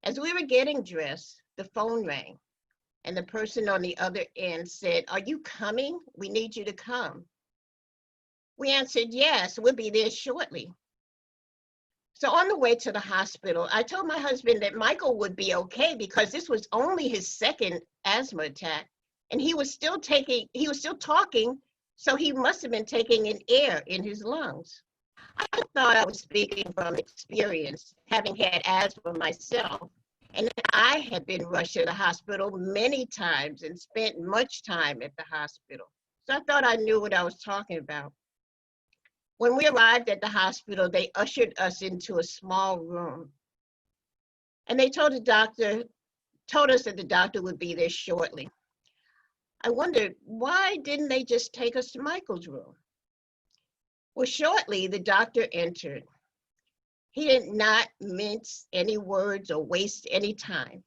As we were getting dressed, the phone rang, and the person on the other end said, "Are you coming? We need you to come." We answered, "Yes, we'll be there shortly." So on the way to the hospital, I told my husband that Michael would be okay because this was only his second asthma attack, and he was still talking, so he must have been taking in air in his lungs. I thought I was speaking from experience, having had asthma myself, and I had been rushed to the hospital many times and spent much time at the hospital. So I thought I knew what I was talking about. When we arrived at the hospital, they ushered us into a small room. And they told us that the doctor would be there shortly. I wondered, why didn't they just take us to Michael's room? Well, shortly, the doctor entered. He did not mince any words or waste any time.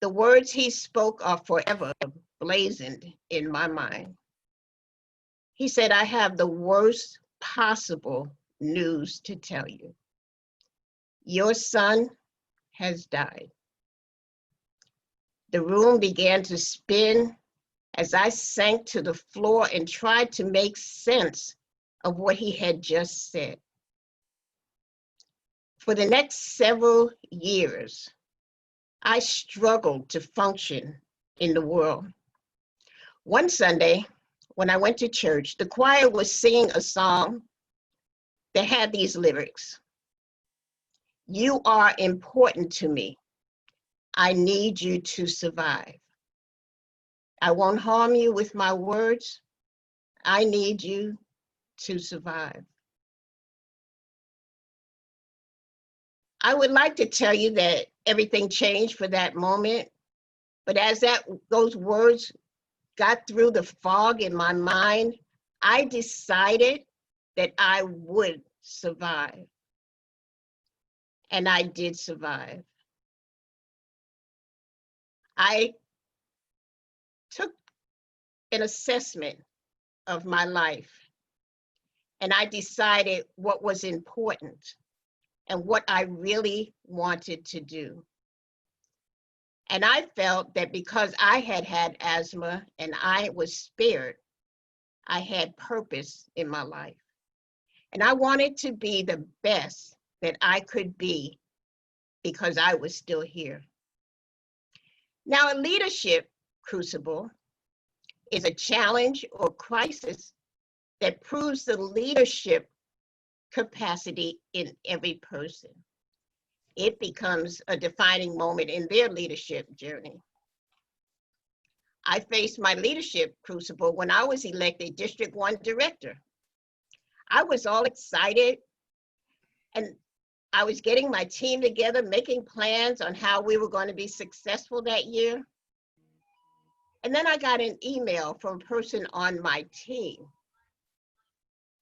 The words he spoke are forever blazoned in my mind. He said, "I have the worst possible news to tell you. Your son has died." The room began to spin as I sank to the floor and tried to make sense of what he had just said. For the next several years, I struggled to function in the world. One Sunday, when I went to church, the choir was singing a song that had these lyrics: "You are important to me. I need you to survive. I won't harm you with my words. I need you to survive." I would like to tell you that everything changed for that moment, but as those words got through the fog in my mind, I decided that I would survive. And I did survive. I took an assessment of my life, and I decided what was important and what I really wanted to do. And I felt that because I had had asthma and I was spared, I had purpose in my life. And I wanted to be the best that I could be because I was still here. Now, a leadership crucible is a challenge or crisis that proves the leadership capacity in every person. It becomes a defining moment in their leadership journey. I faced my leadership crucible when I was elected District 1 Director. I was all excited, and I was getting my team together, making plans on how we were going to be successful that year. And then I got an email from a person on my team.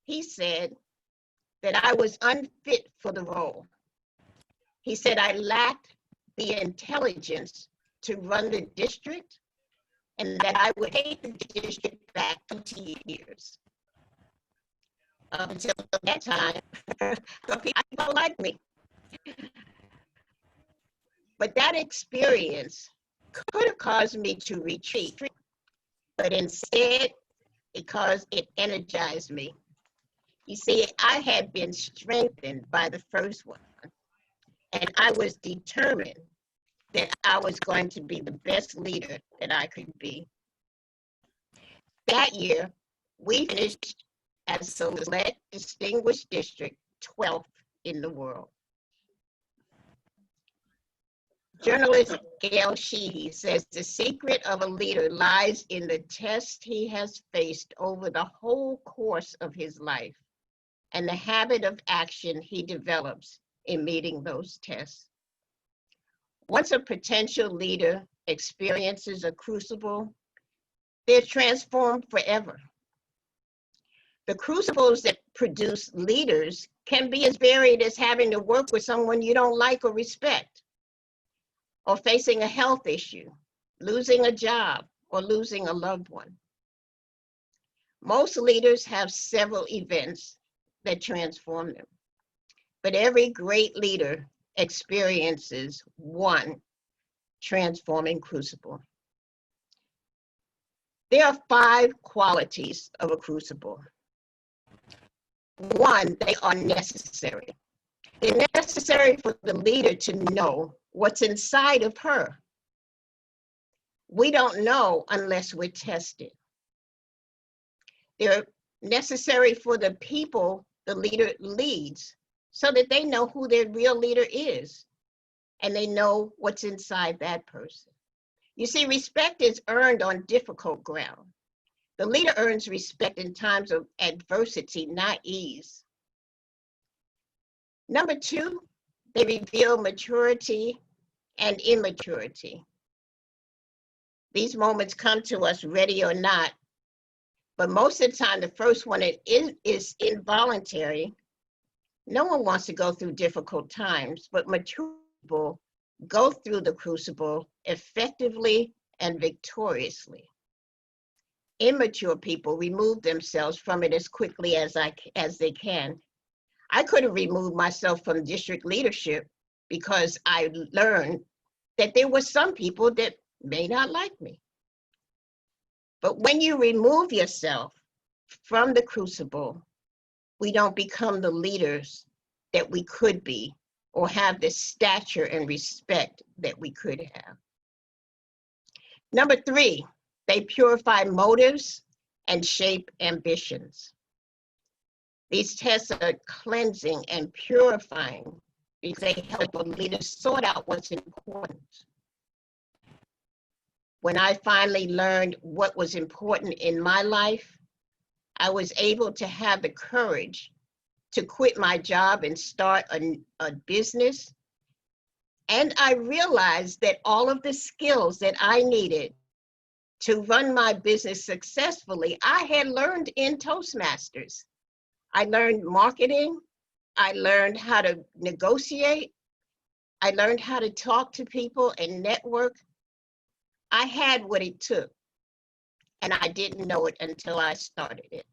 He said that I was unfit for the role. He said I lacked the intelligence to run the district and that I would take the district back 20 years. Up until that time, people don't like me. But that experience could have caused me to retreat, but instead, because it energized me. You see, I had been strengthened by the first one, and I was determined that I was going to be the best leader that I could be. That year, we finished as the select distinguished district 12th in the world. Journalist Gail Sheehy says the secret of a leader lies in the test he has faced over the whole course of his life and the habit of action he develops in meeting those tests. Once a potential leader experiences a crucible, they're transformed forever. The crucibles that produce leaders can be as varied as having to work with someone you don't like or respect, or facing a health issue, losing a job, or losing a loved one. Most leaders have several events that transform them, but every great leader experiences one transforming crucible. There are 5 qualities of a crucible. 1, they are necessary. They're necessary for the leader to know what's inside of her. We don't know unless we're tested. They're necessary for the people the leader leads so that they know who their real leader is and they know what's inside that person. You see, respect is earned on difficult ground. The leader earns respect in times of adversity, not ease. Number 2, they reveal maturity and immaturity. These moments come to us ready or not, but most of the time, the first one is involuntary. No one wants to go through difficult times, but mature people go through the crucible effectively and victoriously. Immature people remove themselves from it as quickly as they can. I could have removed myself from district leadership because I learned that there were some people that may not like me. But when you remove yourself from the crucible, we don't become the leaders that we could be or have the stature and respect that we could have. Number 3, they purify motives and shape ambitions. These tests are cleansing and purifying because they help a leader sort out what's important. When I finally learned what was important in my life, I was able to have the courage to quit my job and start a business. And I realized that all of the skills that I needed to run my business successfully, I had learned in Toastmasters. I learned marketing. I learned how to negotiate. I learned how to talk to people and network. I had what it took, and I didn't know it until I started it.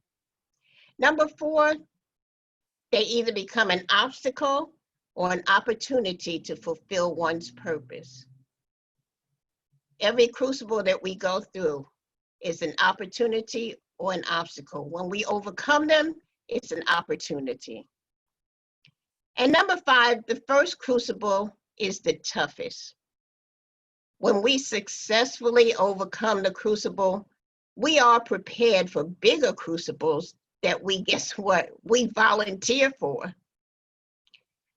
Number 4, they either become an obstacle or an opportunity to fulfill one's purpose. Every crucible that we go through is an opportunity or an obstacle. When we overcome them, it's an opportunity. And number 5, the first crucible is the toughest. When we successfully overcome the crucible, we are prepared for bigger crucibles that we, guess what, we volunteer for.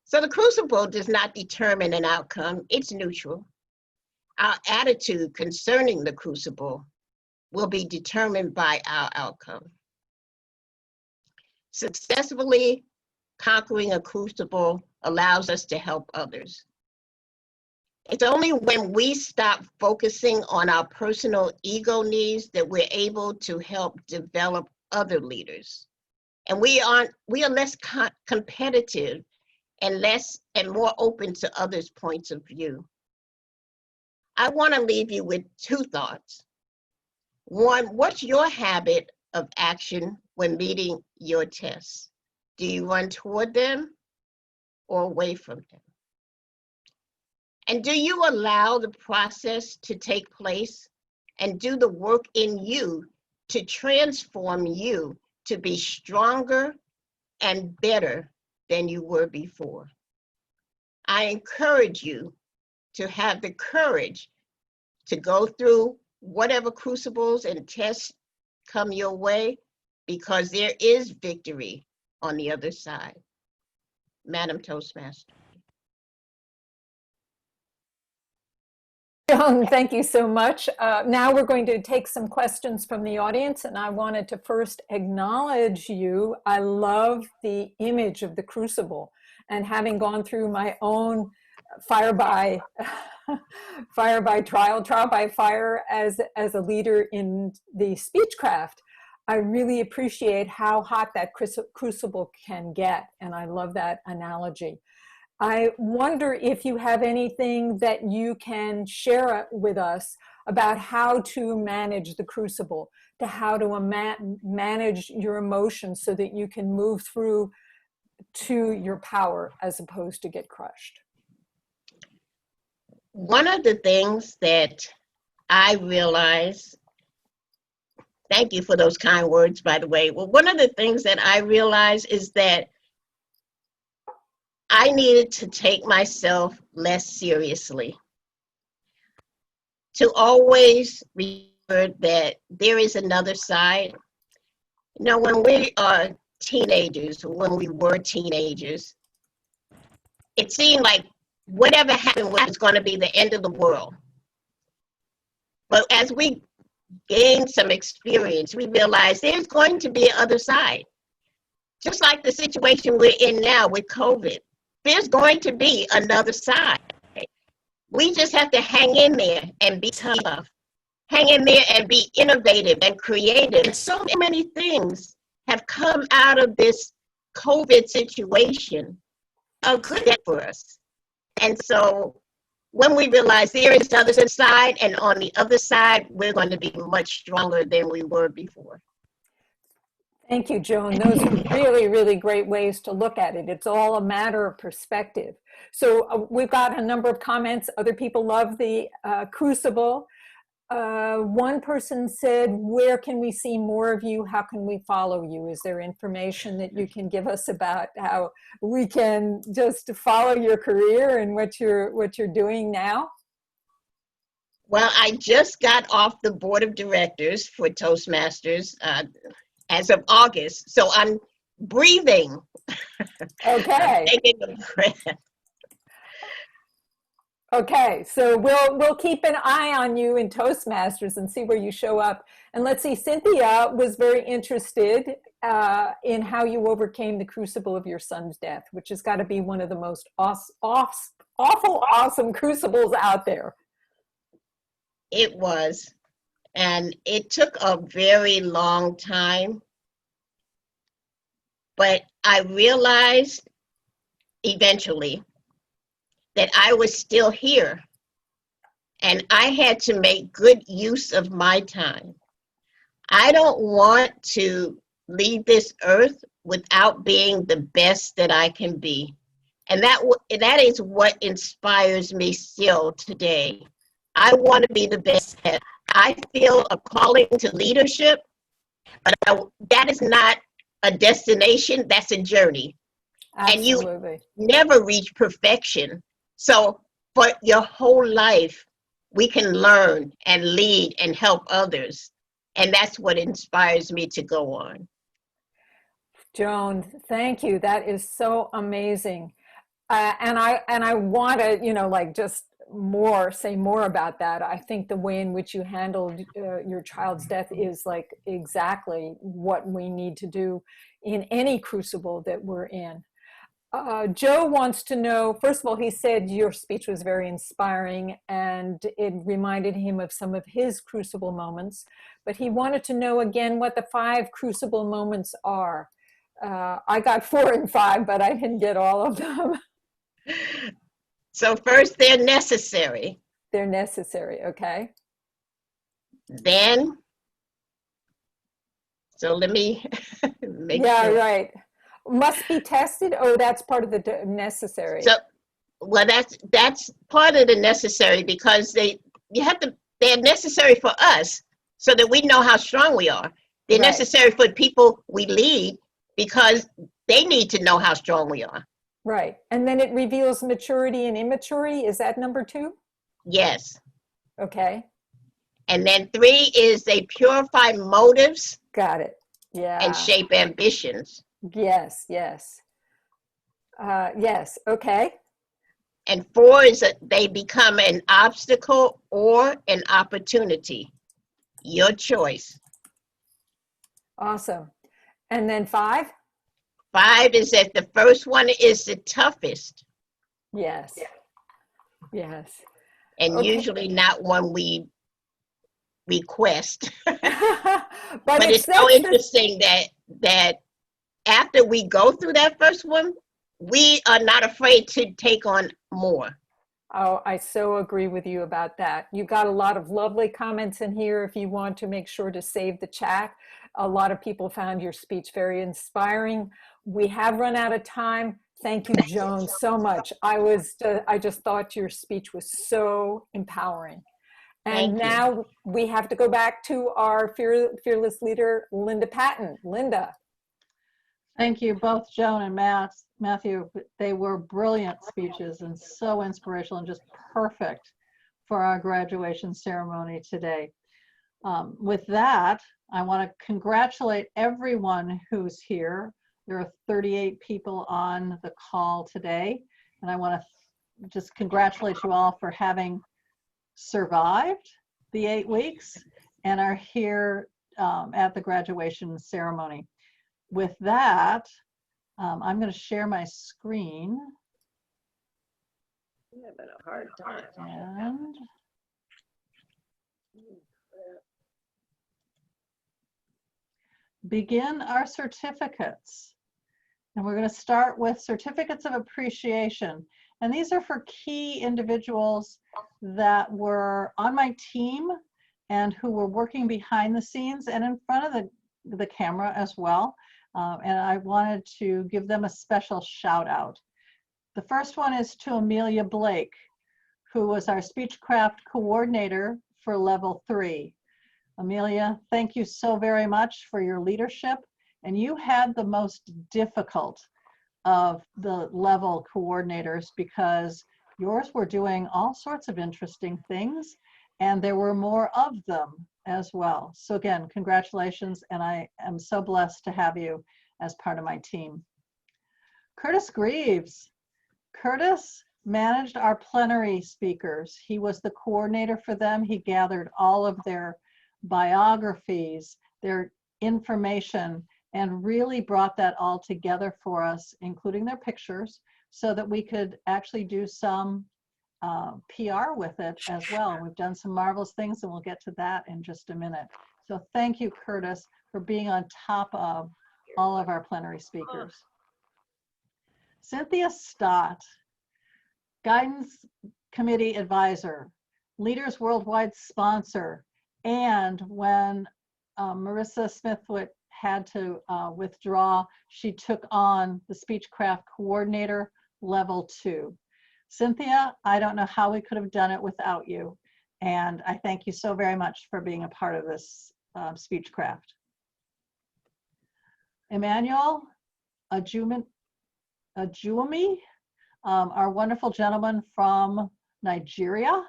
So the crucible does not determine an outcome, it's neutral. Our attitude concerning the crucible will be determined by our outcome. Successfully conquering a crucible allows us to help others. It's only when we stop focusing on our personal ego needs that we're able to help develop other leaders. And we are less competitive and more open to others' points of view. I want to leave you with 2 thoughts. 1, what's your habit of action when meeting your tests? Do you run toward them or away from them? And do you allow the process to take place and do the work in you to transform you to be stronger and better than you were before? I encourage you to have the courage to go through whatever crucibles and tests come your way, because there is victory on the other side. Madam Toastmaster. Joan, thank you so much. Now we're going to take some questions from the audience, and I wanted to first acknowledge you. I love the image of the crucible, and having gone through my own trial by fire as a leader in the Speechcraft, I really appreciate how hot that crucible can get, and I love that analogy. I wonder if you have anything that you can share with us about how to manage the crucible, to how to manage your emotions so that you can move through to your power as opposed to get crushed. One of the things that I realize, thank you for those kind words, by the way. Well, one of the things that I realize is that I needed to take myself less seriously, to always remember that there is another side. You know, when we are teenagers, when we were teenagers, it seemed like whatever happened was going to be the end of the world. But as we gained some experience, we realized there's going to be an other side. Just like the situation we're in now with COVID, there's going to be another side. We just have to hang in there and be tough. Hang in there and be innovative and creative. And so many things have come out of this COVID situation are good for us. And so when we realize there is the other side, and on the other side, we're going to be much stronger than we were before. Thank you, Joan. Those are really, really great ways to look at it. It's all a matter of perspective. So we've got a number of comments. Other people love the crucible. One person said, where can we see more of you? How can we follow you? Is there information that you can give us about how we can just follow your career and what you're doing now? Well, I just got off the board of directors for Toastmasters as of August. So I'm breathing. Okay. Taking a breath. Okay, so we'll keep an eye on you in Toastmasters and see where you show up. And let's see, Cynthia was very interested in how you overcame the crucible of your son's death, which has got to be one of the most awful, awesome crucibles out there. It was. And it took a very long time, but I realized eventually that I was still here and I had to make good use of my time. I don't want to leave this earth without being the best that I can be. And that is what inspires me still today. I want to be the best. I feel a calling to leadership, but that is not a destination, that's a journey. Absolutely. And you never reach perfection. So for your whole life, we can learn and lead and help others. And that's what inspires me to go on. Joan, thank you. That is so amazing. And I want to, you know, like just say more about that. I think the way in which you handled your child's death is like exactly what we need to do in any crucible that we're in. Joe wants to know, first of all, he said your speech was very inspiring and it reminded him of some of his crucible moments, but he wanted to know again what the 5 crucible moments are. I got 4 and 5, but I didn't get all of them. So first, they're necessary. They're necessary, okay? Then, so let me make yeah, sure. Right. Must be tested. Oh, that's part of the necessary. So, well, that's part of the necessary because they're necessary for us so that we know how strong we are. They're Right. necessary for people we lead because they need to know how strong we are. Right. And then it reveals maturity and immaturity. Is that number 2? Yes. Okay. And then 3 is they purify motives. Got it. Yeah. And shape ambitions. Yes, yes. Yes, okay. And 4 is that they become an obstacle or an opportunity. Your choice. Awesome. And then 5? 5 is that the first one is the toughest. Yes. Yes. And usually not one we request. but it's so interesting that after we go through that first one, we are not afraid to take on more. Oh, I so agree with you about that. You got a lot of lovely comments in here. If you want to make sure to save the chat. A lot of people found your speech very inspiring. We have run out of time. Thank you, Joan, so much. I just thought your speech was so empowering. And now we have to go back to our fearless leader, Linda Patton. Linda. Thank you, both Joan and Matthew. They were brilliant speeches and so inspirational and just perfect for our graduation ceremony today. With that, I want to congratulate everyone who's here. There are 38 people on the call today, and I want to just congratulate you all for having survived the 8 weeks and are here at the graduation ceremony. With that, I'm going to share my screen. I'm having a hard time. And begin our certificates. And we're going to start with certificates of appreciation. And these are for key individuals that were on my team and who were working behind the scenes and in front of the camera as well. And I wanted to give them a special shout out. The first one is to Amelia Blake, who was our Speechcraft coordinator for level 3. Amelia, thank you so very much for your leadership. And you had the most difficult of the level coordinators because yours were doing all sorts of interesting things and there were more of them as well. So again, congratulations, and I am so blessed to have you as part of my team. Curtis Greaves. Curtis managed our plenary speakers. He was the coordinator for them. He gathered all of their biographies, their information, and really brought that all together for us, including their pictures, so that we could actually do some PR with it as well. We've done some marvelous things, and we'll get to that in just a minute. So thank you, Curtis, for being on top of all of our plenary speakers. Cynthia Stott, Guidance Committee Advisor, Leaders Worldwide Sponsor, and when Marissa Smithwick had to withdraw, she took on the Speechcraft Coordinator Level 2. Cynthia, I don't know how we could have done it without you, and I thank you so very much for being a part of this Speechcraft. Emmanuel Ajumi, our wonderful gentleman from Nigeria,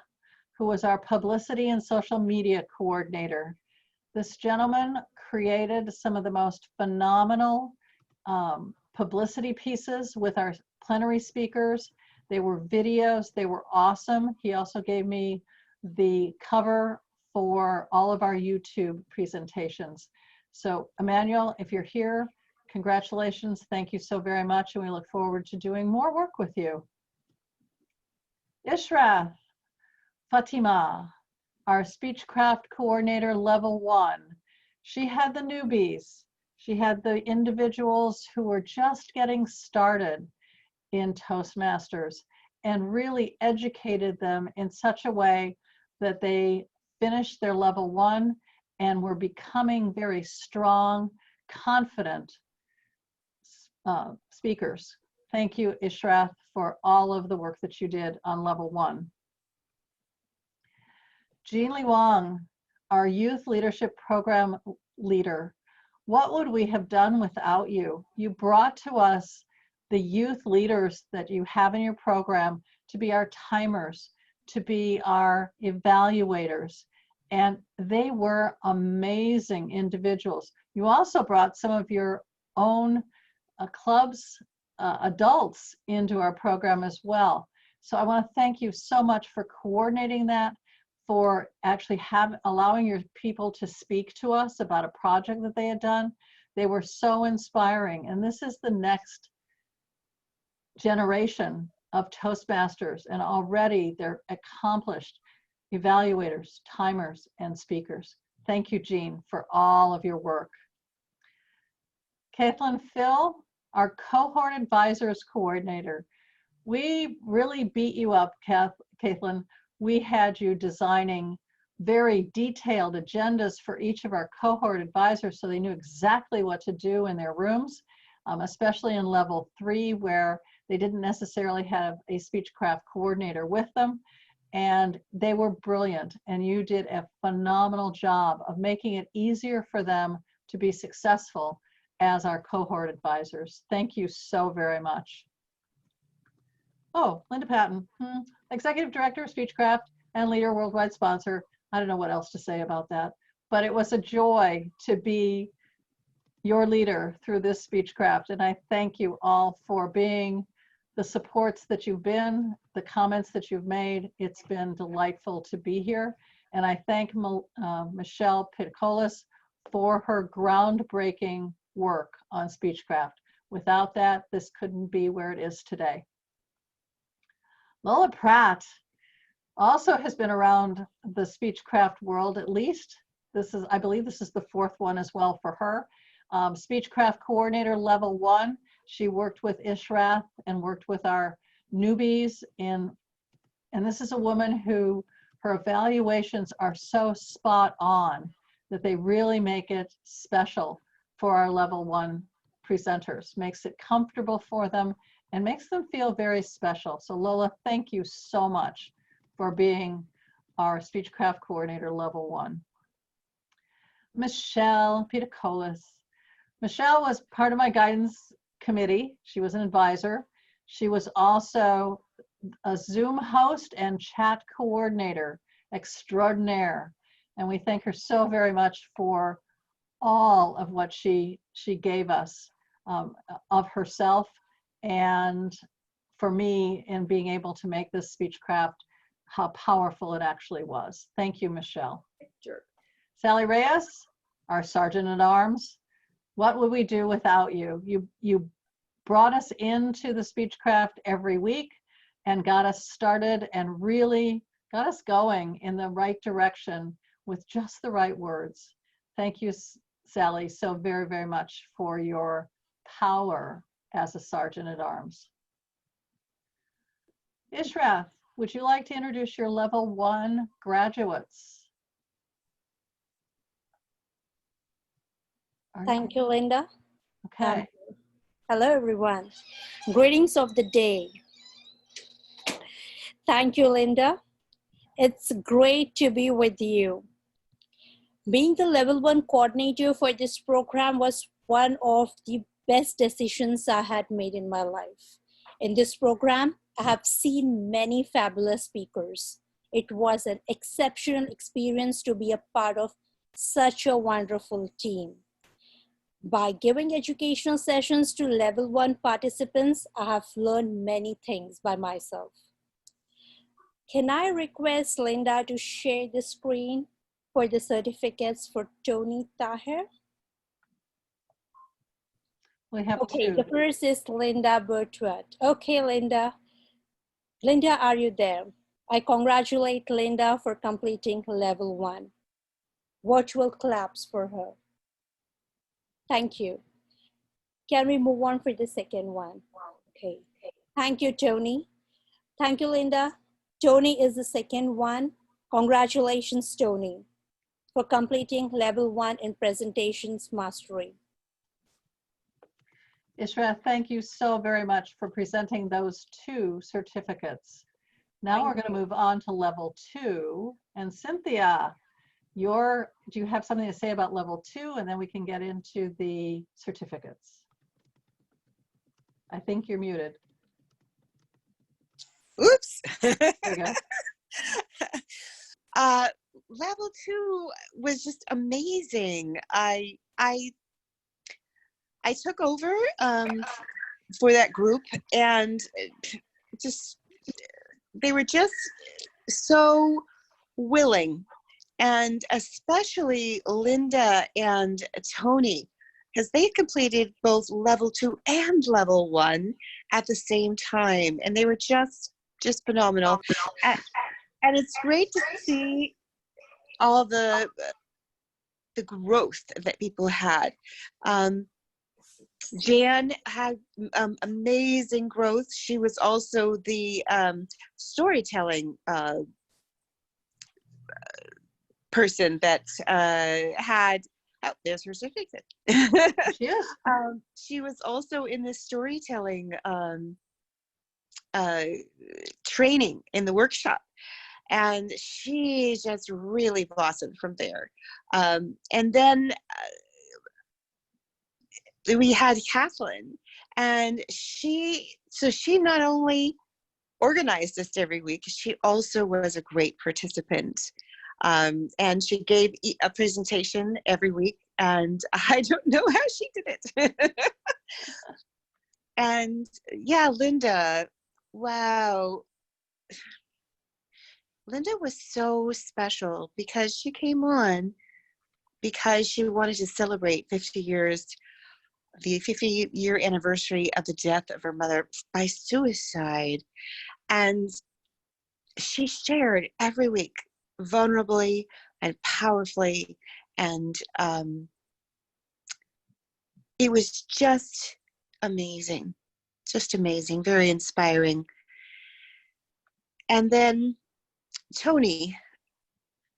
who was our publicity and social media coordinator. This gentleman created some of the most phenomenal publicity pieces with our plenary speakers. They were videos, they were awesome. He also gave me the cover for all of our YouTube presentations. So Emmanuel, if you're here, congratulations. Thank you so very much. And we look forward to doing more work with you. Ishrath Fatima, our Speechcraft Coordinator Level 1. She had the newbies. She had the individuals who were just getting started in Toastmasters and really educated them in such a way that they finished their Level 1 and were becoming very strong, confident speakers. Thank you, Ishrath, for all of the work that you did on Level 1. Jean Lee Wong, our Youth Leadership Program Leader. What would we have done without you? You brought to us the youth leaders that you have in your program to be our timers, to be our evaluators, and they were amazing individuals. You also brought some of your own clubs, adults into our program as well. So I want to thank you so much for coordinating that, for actually allowing your people to speak to us about a project that they had done. They were so inspiring, and this is the next generation of Toastmasters, and already they're accomplished evaluators, timers, and speakers. Thank you, Jean, for all of your work. Caitlin Phil, our Cohort Advisors Coordinator. We really beat you up, Caitlin. We had you designing very detailed agendas for each of our cohort advisors so they knew exactly what to do in their rooms, especially in Level 3 where they didn't necessarily have a Speechcraft coordinator with them. And they were brilliant, and you did a phenomenal job of making it easier for them to be successful as our cohort advisors. Thank you so very much. Oh, Linda Patton, Executive Director of Speechcraft and Leader Worldwide Sponsor. I don't know what else to say about that, but it was a joy to be your leader through this Speechcraft, and I thank you all for being the supports that you've been, the comments that you've made. It's been delightful to be here, and I thank Michelle Pitkolis for her groundbreaking work on Speechcraft. Without that, this couldn't be where it is today. Lola Pratt also has been around the Speechcraft world at least. I believe this is the 4th one as well for her. Speechcraft Coordinator Level 1. She worked with Ishrath and worked with our newbies and this is a woman who, her evaluations are so spot on that they really make it special for our Level 1 presenters, makes it comfortable for them and makes them feel very special. So Lola, thank you so much for being our Speechcraft Coordinator Level 1. Michelle Pitkolis. Michelle was part of my guidance committee. She was an advisor. She was also a Zoom host and chat coordinator extraordinaire. And we thank her so very much for all of what she gave us of herself and for me in being able to make this Speechcraft, how powerful it actually was. Thank you, Michelle. Sure. Sally Reyes, our Sergeant at Arms. What would we do without you? You brought us into the Speechcraft every week. and got us started and really got us going in the right direction with just the right words. Thank you, Sally, so very, very much for your power as a Sergeant at Arms. Ishrath, would you like to introduce your level 1 graduates? Thank you, Linda. Okay. Hello, everyone. Greetings of the day. Thank you, Linda. It's great to be with you. Being the level 1 coordinator for this program was one of the best decisions I had made in my life. In this program, I have seen many fabulous speakers. It was an exceptional experience to be a part of such a wonderful team. By giving educational sessions to level 1 participants, I have learned many things by myself. Can I request Linda to share the screen for the certificates for Tony Taher? We have Okay, two. the first is Linda Bertrat. Okay, Linda. Linda, are you there? I congratulate Linda for completing level 1. Virtual claps for her. Thank you. Can we move on for the second one? Okay. Thank you, Tony. Thank you, Linda. Tony is the second one. Congratulations, Tony, for completing level 1 in presentations mastery. Ishrath, thank you so very much for presenting those 2 certificates. Now we're going to move on to level 2. And Cynthia, do you have something to say about level 2? And then we can get into the certificates. I think you're muted. Oops. There you go. Level 2 was just amazing. I took over for that group, and they were just so willing, and especially Linda and Tony, because they completed both level 2 and level 1 at the same time, and they were just phenomenal. And it's great to see all the growth that people had. Jan had amazing growth. She was also the storytelling person that had, oh, there's her certificate. She is. She was also in the storytelling training in the workshop. And she just really blossomed from there. And then we had Kathleen, and she not only organized this every week, she also was a great participant. And she gave a presentation every week, and I don't know how she did it. And yeah, Linda, wow. Linda was so special because she came on because she wanted to celebrate 50 years, the 50-year anniversary of the death of her mother by suicide. And she shared every week, vulnerably and powerfully. And it was just amazing, very inspiring. And then Tony,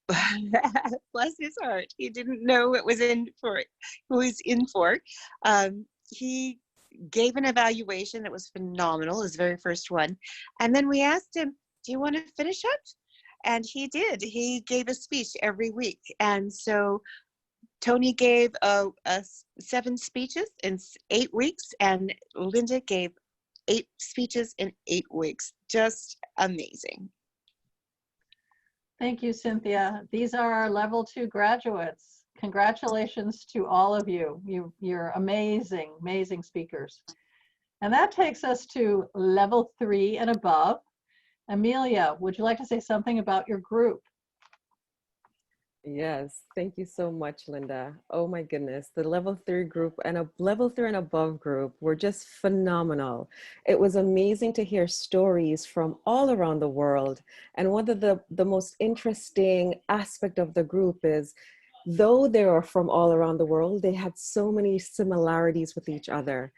bless his heart, he didn't know what was in for it. Who was in for. He gave an evaluation that was phenomenal, his very first one. And then we asked him, do you want to finish up? And he did. He gave a speech every week. And so Tony gave 7 speeches in 8 weeks, and Linda gave 8 speeches in 8 weeks. Just amazing. Thank you, Cynthia. These are our level 2 graduates. Congratulations to all of you. You're amazing, amazing speakers. And that takes us to level 3 and above. Amelia, would you like to say something about your group? Yes, thank you so much, Linda. Oh my goodness, the level 3 group and a level 3 and above group were just phenomenal. It was amazing to hear stories from all around the world. And one of the most interesting aspect of the group is, though they are from all around the world, they had so many similarities with each other.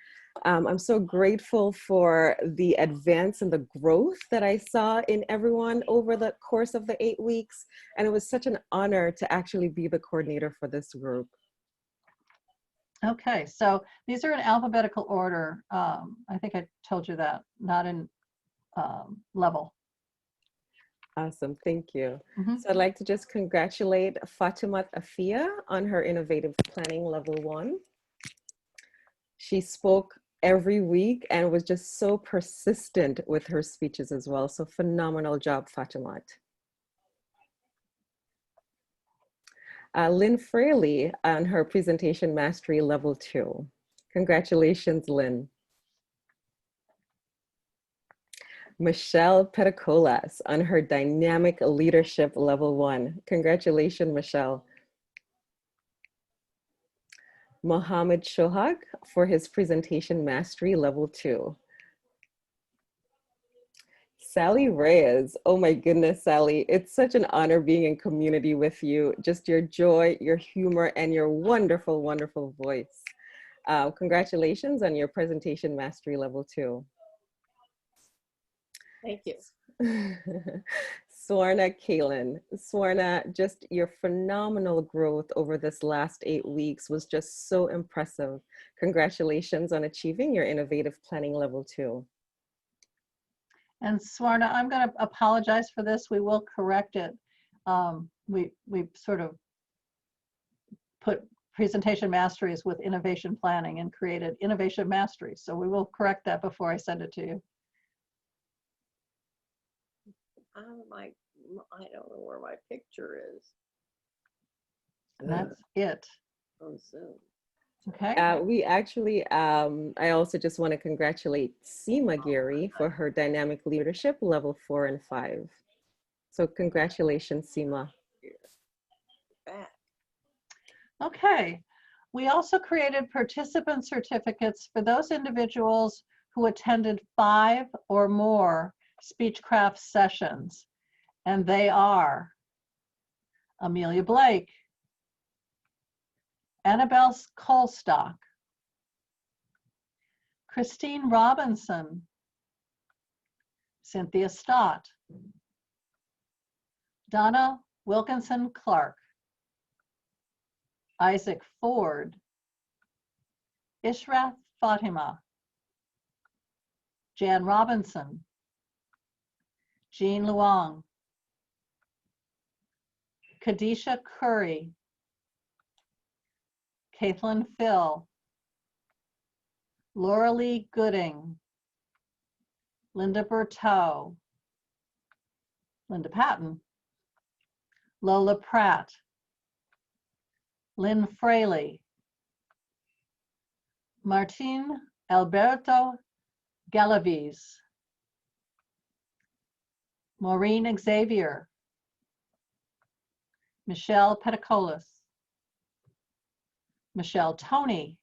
I'm so grateful for the advance and the growth that I saw in everyone over the course of the 8 weeks. And it was such an honor to actually be the coordinator for this group. Okay, so these are in alphabetical order. I think I told you that, not in level. Awesome, thank you. Mhm. So I'd like to just congratulate Fatimat Afia on her innovative planning level 1. She spoke every week and was just so persistent with her speeches as well. So phenomenal job, Fatimat. Lynn Fraley on her presentation mastery level 2. Congratulations, Lynn. Michelle Petacolas on her dynamic leadership level 1. Congratulations, Michelle. Mohammed Shohag for his presentation mastery level 2. Sally Reyes, oh my goodness, Sally, it's such an honor being in community with you. Just your joy, your humor, and your wonderful, wonderful voice. Congratulations on your presentation mastery level 2. Thank you. Swarna Kalin. Swarna, just your phenomenal growth over this last 8 weeks was just so impressive. Congratulations on achieving your innovative planning level 2. And Swarna, I'm going to apologize for this. We will correct it. We sort of put presentation masteries with innovation planning and created innovation mastery. So we will correct that before I send it to you. I'm like, I don't know where my picture is. And that's it. On Zoom. Okay. We actually, I also just want to congratulate Seema Gary for her dynamic leadership level 4 and 5. So congratulations, Seema. Okay. We also created participant certificates for those individuals who attended 5 or more Speechcraft sessions. And they are Amelia Blake, Annabelle Colstock, Christine Robinson, Cynthia Stott, Donna Wilkinson Clark, Isaac Ford, Ishrath Fatima, Jan Robinson, Jean Luong, Kadisha Curry, Caitlin Phil, Laura Lee Gooding, Linda Berteau, Linda Patton, Lola Pratt, Lynn Fraley, Martin Alberto Galaviz, Maureen Xavier, Michelle Petacolas, Michelle Tony,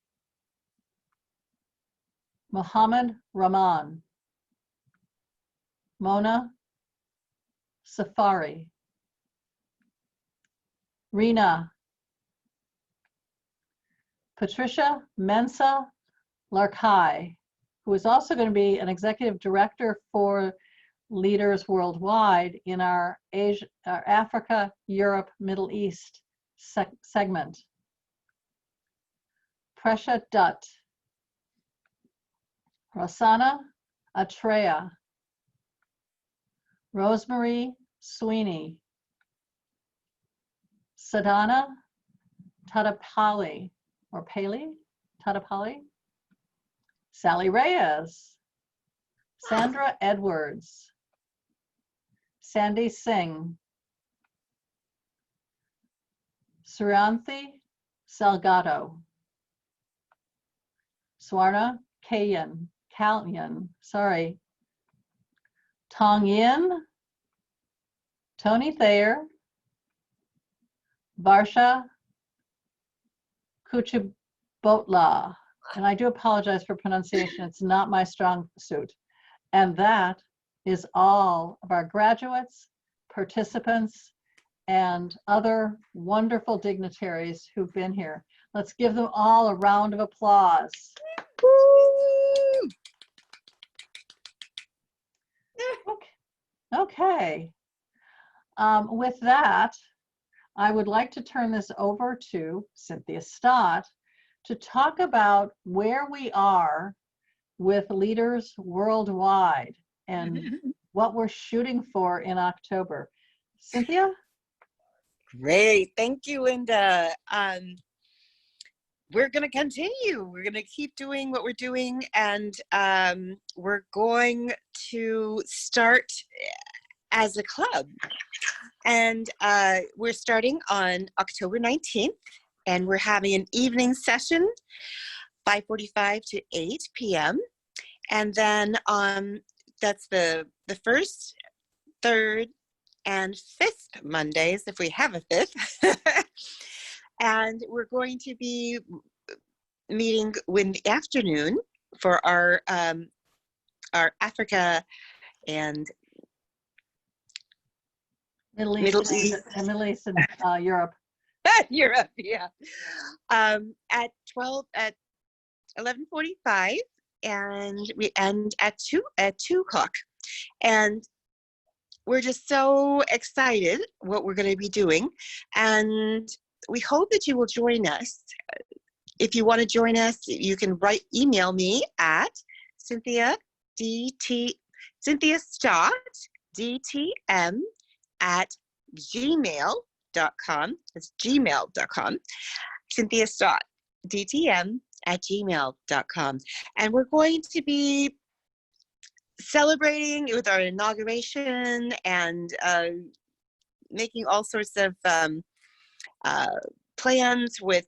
Mohammed Rahman, Mona Safari, Rena, Patricia Mensa Larkai, who is also going to be an executive director for Leaders Worldwide in our Africa, Europe, Middle East segment. Presha Dutt, Rosanna Atreya, Rosemary Sweeney, Sadhana Tadapali, or Paley, Tadapali, Sally Reyes, Sandra Edwards, Sandy Singh, Suranthi Salgado, Swarna Kalyan, Tong Yin, Tony Thayer, Varsha Kuchibotla. And I do apologize for pronunciation. It's not my strong suit. And that is all of our graduates, participants, and other wonderful dignitaries who've been here. Let's give them all a round of applause. Okay. With that, I would like to turn this over to Cynthia Stott to talk about where we are with leaders worldwide and what we're shooting for in October. Cynthia? Great. Thank you, Linda. We're going to continue. We're going to keep doing what we're doing, and we're going to start as a club. And we're starting on October 19th, and we're having an evening session, 5:45 to 8 p.m. And then that's the first, third, and fifth Mondays, if we have a fifth. And we're going to be meeting in the afternoon for our Africa and Middle East and Europe. Europe, yeah. At 11:45, and we end at 2 o'clock. And we're just so excited what we're going to be doing, and we hope that you will join us. If you want to join us, you can email me at Cynthia Stott, DTM at gmail.com. It's gmail.com. Cynthia Stott, DTM at gmail.com. And we're going to be celebrating with our inauguration and making all sorts of plans with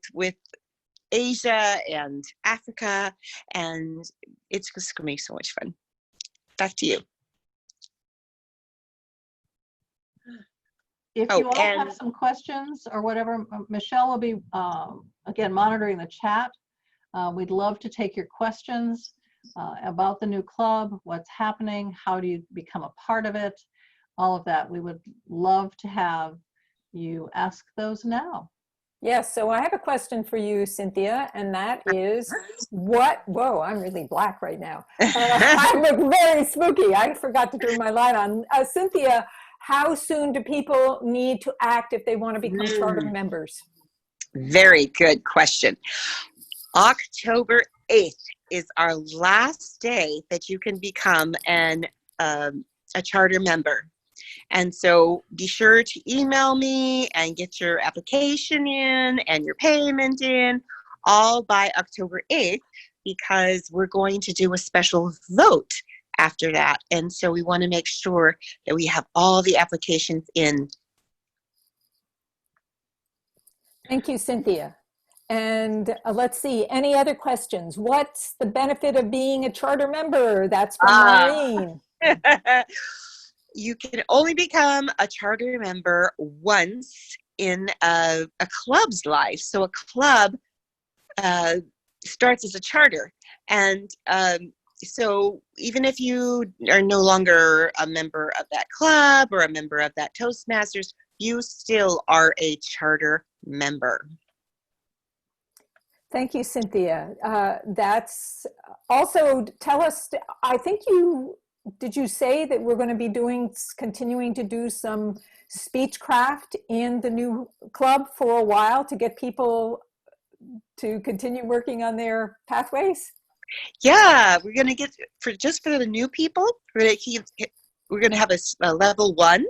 Asia and Africa, and it's just going to be so much fun. Back to you. If you all have some questions or whatever, Michelle will be, again, monitoring the chat. We'd love to take your questions about the new club, what's happening, how do you become a part of it, all of that. We would love to have you ask those now. Yes, so I have a question for you, Cynthia, and that is whoa, I'm really black right now. I look very spooky. I forgot to turn my light on. Cynthia, how soon do people need to act if they want to become charter members? Very good question. October 8th is our last day that you can become a charter member. And so be sure to email me and get your application in and your payment in all by October 8th, because we're going to do a special vote after that. And so we want to make sure that we have all the applications in. Thank you, Cynthia. And let's see, any other questions? What's the benefit of being a charter member? That's from Maureen. You can only become a charter member once in a club's life. So a club starts as a charter. And so even if you are no longer a member of that club or a member of that Toastmasters, you still are a charter member. Thank you, Cynthia. That's also, tell us, I think did you say that we're going to be continuing to do some Speechcraft in the new club for a while to get people to continue working on their pathways? Yeah, we're going to get, for the new people, we're going to have a level 1,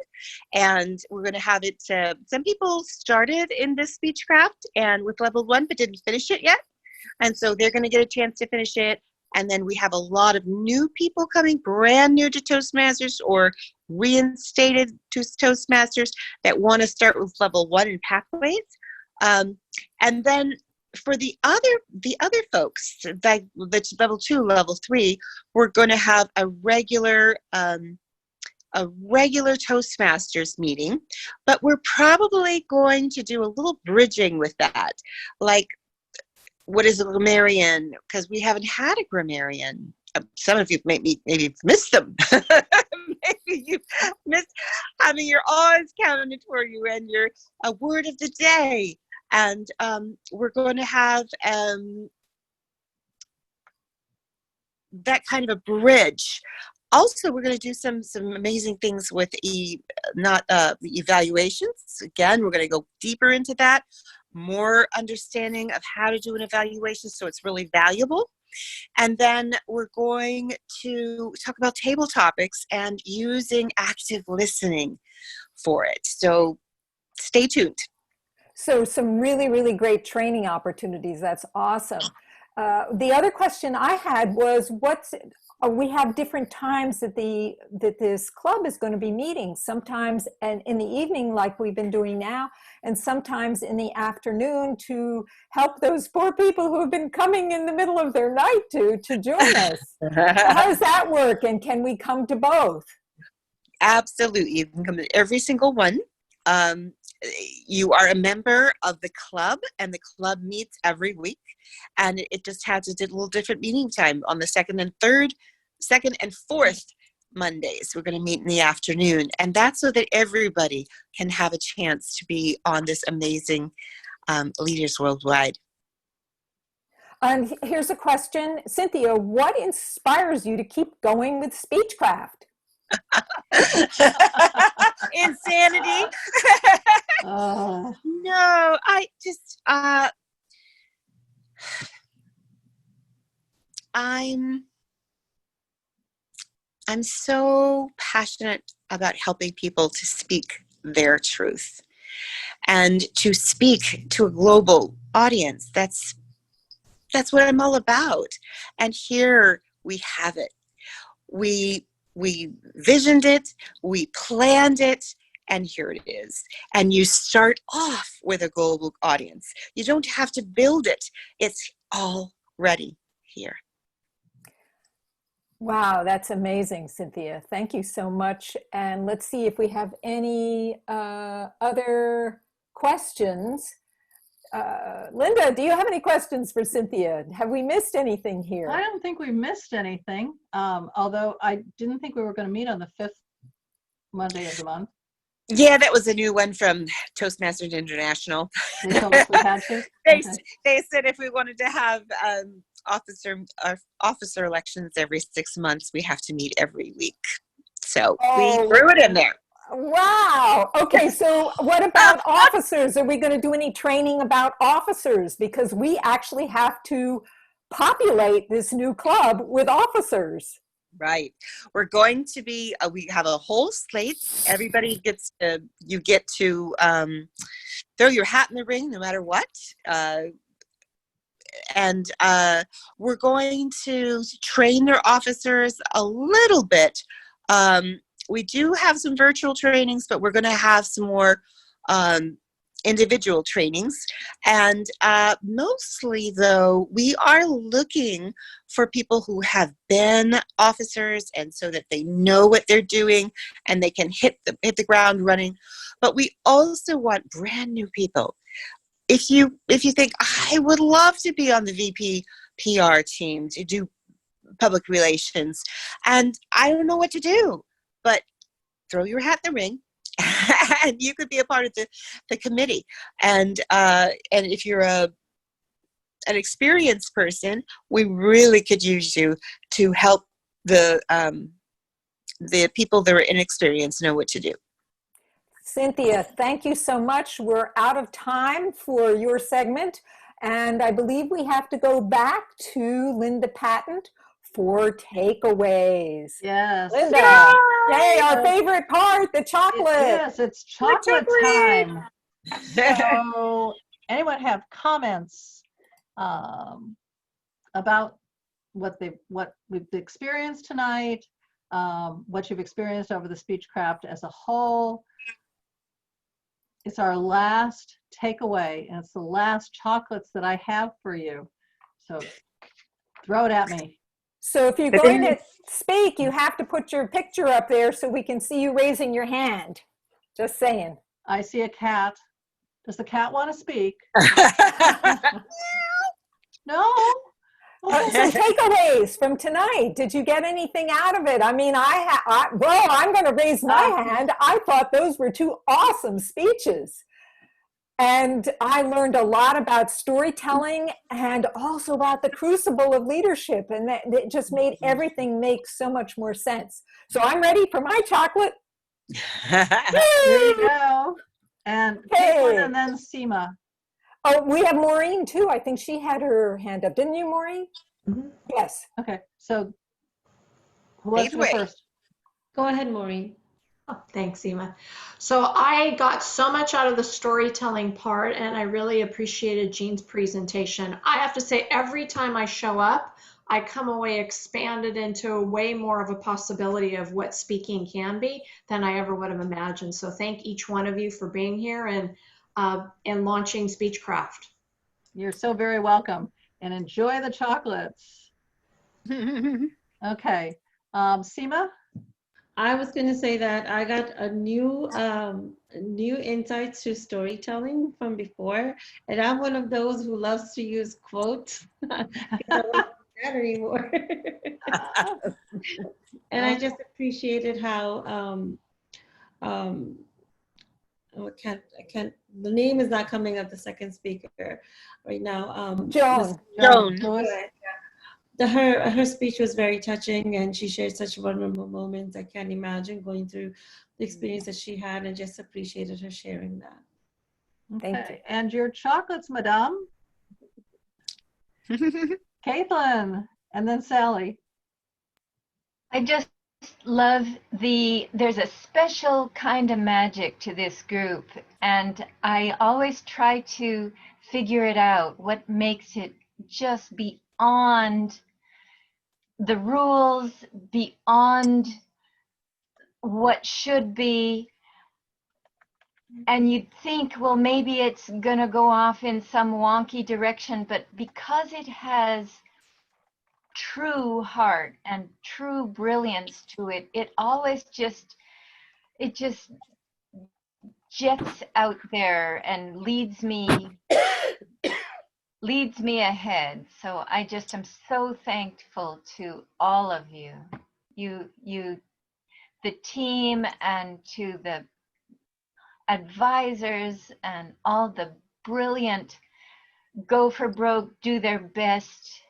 and we're going to have it, some people started in this Speechcraft and with level 1 but didn't finish it yet. And so they're going to get a chance to finish it. And then we have a lot of new people coming, brand new to Toastmasters or reinstated to Toastmasters that want to start with level 1 in pathways. And then for the other folks, that's level 2, level 3, we're going to have a regular a regular Toastmasters meeting, but we're probably going to do a little bridging with that. Like, what is a grammarian? Because we haven't had a grammarian. Some of you maybe missed them. Maybe you've missed. I mean, you're always counted for you, and you're a word of the day. And we're going to have that kind of a bridge. Also, we're going to do some amazing things with evaluations. Again, we're going to go deeper into that, more understanding of how to do an evaluation so it's really valuable. And then we're going to talk about table topics and using active listening for it. So stay tuned. So some really, really great training opportunities. That's awesome. The other question I had was, we have different times that this club is going to be meeting, sometimes and in the evening like we've been doing now, and sometimes in the afternoon to help those poor people who have been coming in the middle of their night to join us. So how does that work, and can we come to both? Absolutely. You can come to every single one. You are a member of the club, and the club meets every week, and it just has a little different meeting time on the second and fourth Mondays. We're going to meet in the afternoon, and that's so that everybody can have a chance to be on this amazing Leaders Worldwide. And here's a question, Cynthia, what inspires you to keep going with Speechcraft? Insanity. No, I just I'm so passionate about helping people to speak their truth and to speak to a global audience. That's what I'm all about. And here we have it. We visioned it, we planned it, and here it is. And you start off with a global audience. You don't have to build it. It's already here. Wow, that's amazing, Cynthia. Thank you so much. And let's see if we have any other questions. Linda, do you have any questions for Cynthia? Have we missed anything here? I don't think we missed anything, although I didn't think we were going to meet on the 5th Monday of the month. Yeah, that was a new one from Toastmasters International. They told us we had to? They said if we wanted to have officer elections every 6 months, we have to meet every week. So we threw it in there. Wow. Okay, so what about officers? Are we going to do any training about officers? Because we actually have to populate this new club with officers. Right. We're going to be, we have a whole slate. Everybody gets to, you get to throw your hat in the ring no matter what. And we're going to train their officers a little bit. We do have some virtual trainings, but we're going to have some more individual trainings. And mostly, though, we are looking for people who have been officers, and so that they know what they're doing and they can hit the ground running. But we also want brand new people. If you think, I would love to be on the VP PR team to do public relations, and I don't know what to do, but throw your hat in the ring, and you could be a part of the committee. And if you're an experienced person, we really could use you to help the people that are inexperienced know what to do. Cynthia, thank you so much. We're out of time for your segment, and I believe we have to go back to Linda Patton for takeaways. Yes. Linda, yay, our favorite part, the chocolate. Yes, it's chocolate time. So, anyone have comments about what we've experienced tonight, what you've experienced over the Speechcraft as a whole? It's our last takeaway, and it's the last chocolates that I have for you. So throw it at me. So if you're going to speak, you have to put your picture up there so we can see you raising your hand. Just saying. I see a cat. Does the cat want to speak? No? Some takeaways from tonight. Did you get anything out of it? I mean, well, I'm going to raise my hand. I thought those were two awesome speeches. And I learned a lot about storytelling and also about the crucible of leadership. And that it just made everything make so much more sense. So I'm ready for my chocolate. There you go. And Caitlin Hey. and then Seema. Oh, we have Maureen too. I think she had her hand up. Didn't you, Maureen? Mhm. Yes. Okay, so who wants to go Lead away. first? Go ahead, Maureen. Oh, thanks, Emma. So I got so much out of the storytelling part, and I really appreciated Jean's presentation. I have to say, every time I show up, I come away expanded into way more of a possibility of what speaking can be than I ever would have imagined. So thank each one of you for being here and launching Speechcraft. You're so very welcome. And enjoy the chocolates. Okay, Seema? I was going to say that I got a new insights to storytelling from before, and I'm one of those who loves to use quotes. I don't do that anymore. And I just appreciated how the name is not coming up, the second speaker right now. Joan. Lewis. Her speech was very touching, and she shared such vulnerable moments. I can't imagine going through the experience that she had, and just appreciated her sharing that. Thank you. And your chocolates, madame? Caitlin, and then Sally. I just love there's a special kind of magic to this group, and I always try to figure it out, what makes it just beyond the rules, beyond what should be. And you'd think, well, maybe it's gonna go off in some wonky direction, but because it has true heart and true brilliance to it, it always just jets out there and leads me ahead. So I just am so thankful to all of you, the team, and to the advisors and all the brilliant go for broke, do their best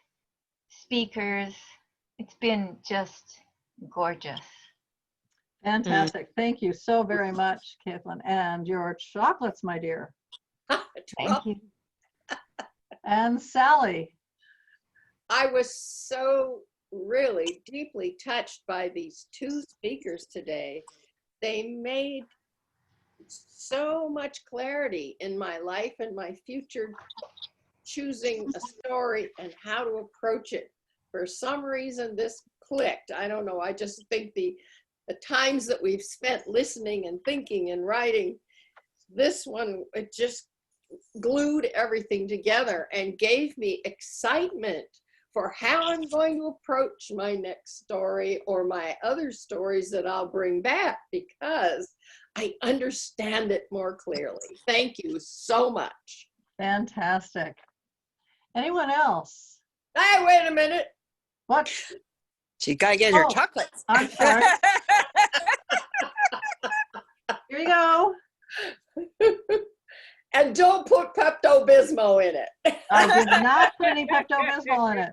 speakers. It's been just gorgeous. Fantastic. Thank you so very much, Caitlin. And your chocolates, my dear. Thank you. And Sally. I was so really deeply touched by these two speakers today. They made so much clarity in my life and my future, choosing a story and how to approach it. For some reason, this clicked. I don't know. I just think the times that we've spent listening and thinking and writing, this one, it just glued everything together and gave me excitement for how I'm going to approach my next story or my other stories that I'll bring back, because I understand it more clearly. Thank you so much. Fantastic. Anyone else? Hey, wait a minute. What? She got to get her Oh, chocolates. I'm sorry. Here you go. And don't put Pepto-Bismol in it. I did not put any Pepto-Bismol in it.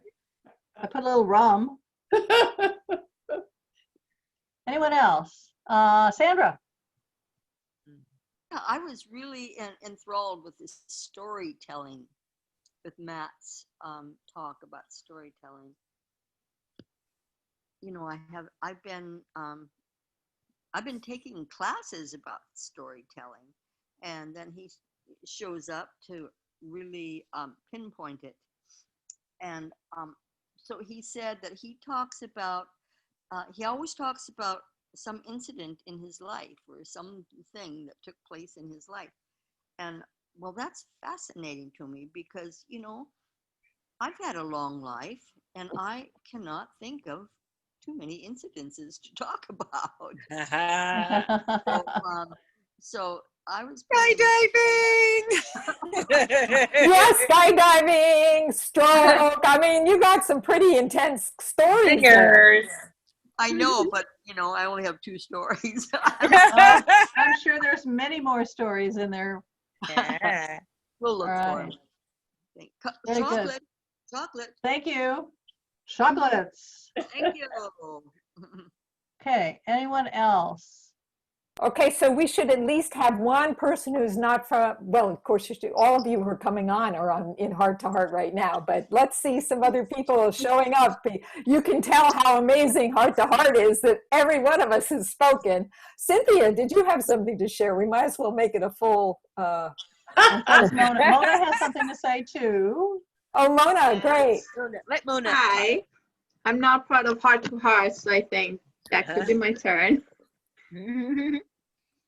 I put a little rum. Anyone else? Sandra. Yeah, I was really enthralled with this storytelling, with Matt's talk about storytelling. You know, I've been taking classes about storytelling, and then he shows up to really pinpoint it. And so he said that he talks about, he always talks about some incident in his life or something that took place in his life. And well, that's fascinating to me because, you know, I've had a long life and I cannot think of too many incidences to talk about. So I was skydiving. Yes, skydiving, stroke. I mean, you got some pretty intense stories there. I know, but you know, I only have 2 stories. I'm sure there's many more stories in there. Yeah. We'll look for Right. them. Very good. Chocolate. Chocolate. Thank you. Chocolates. Thank you. Okay, anyone else? Okay, so we should at least have one person who's not from, well, of course, all of you who are coming on are on in Heart to Heart right now, but let's see some other people showing up. You can tell how amazing Heart to Heart is that every one of us has spoken. Cynthia, did you have something to share? We might as well make it a full. Mona has something to say too. Oh, Mona, great. Let Mona. Hi. I'm not part of Heart to Heart, so I think that could be my turn.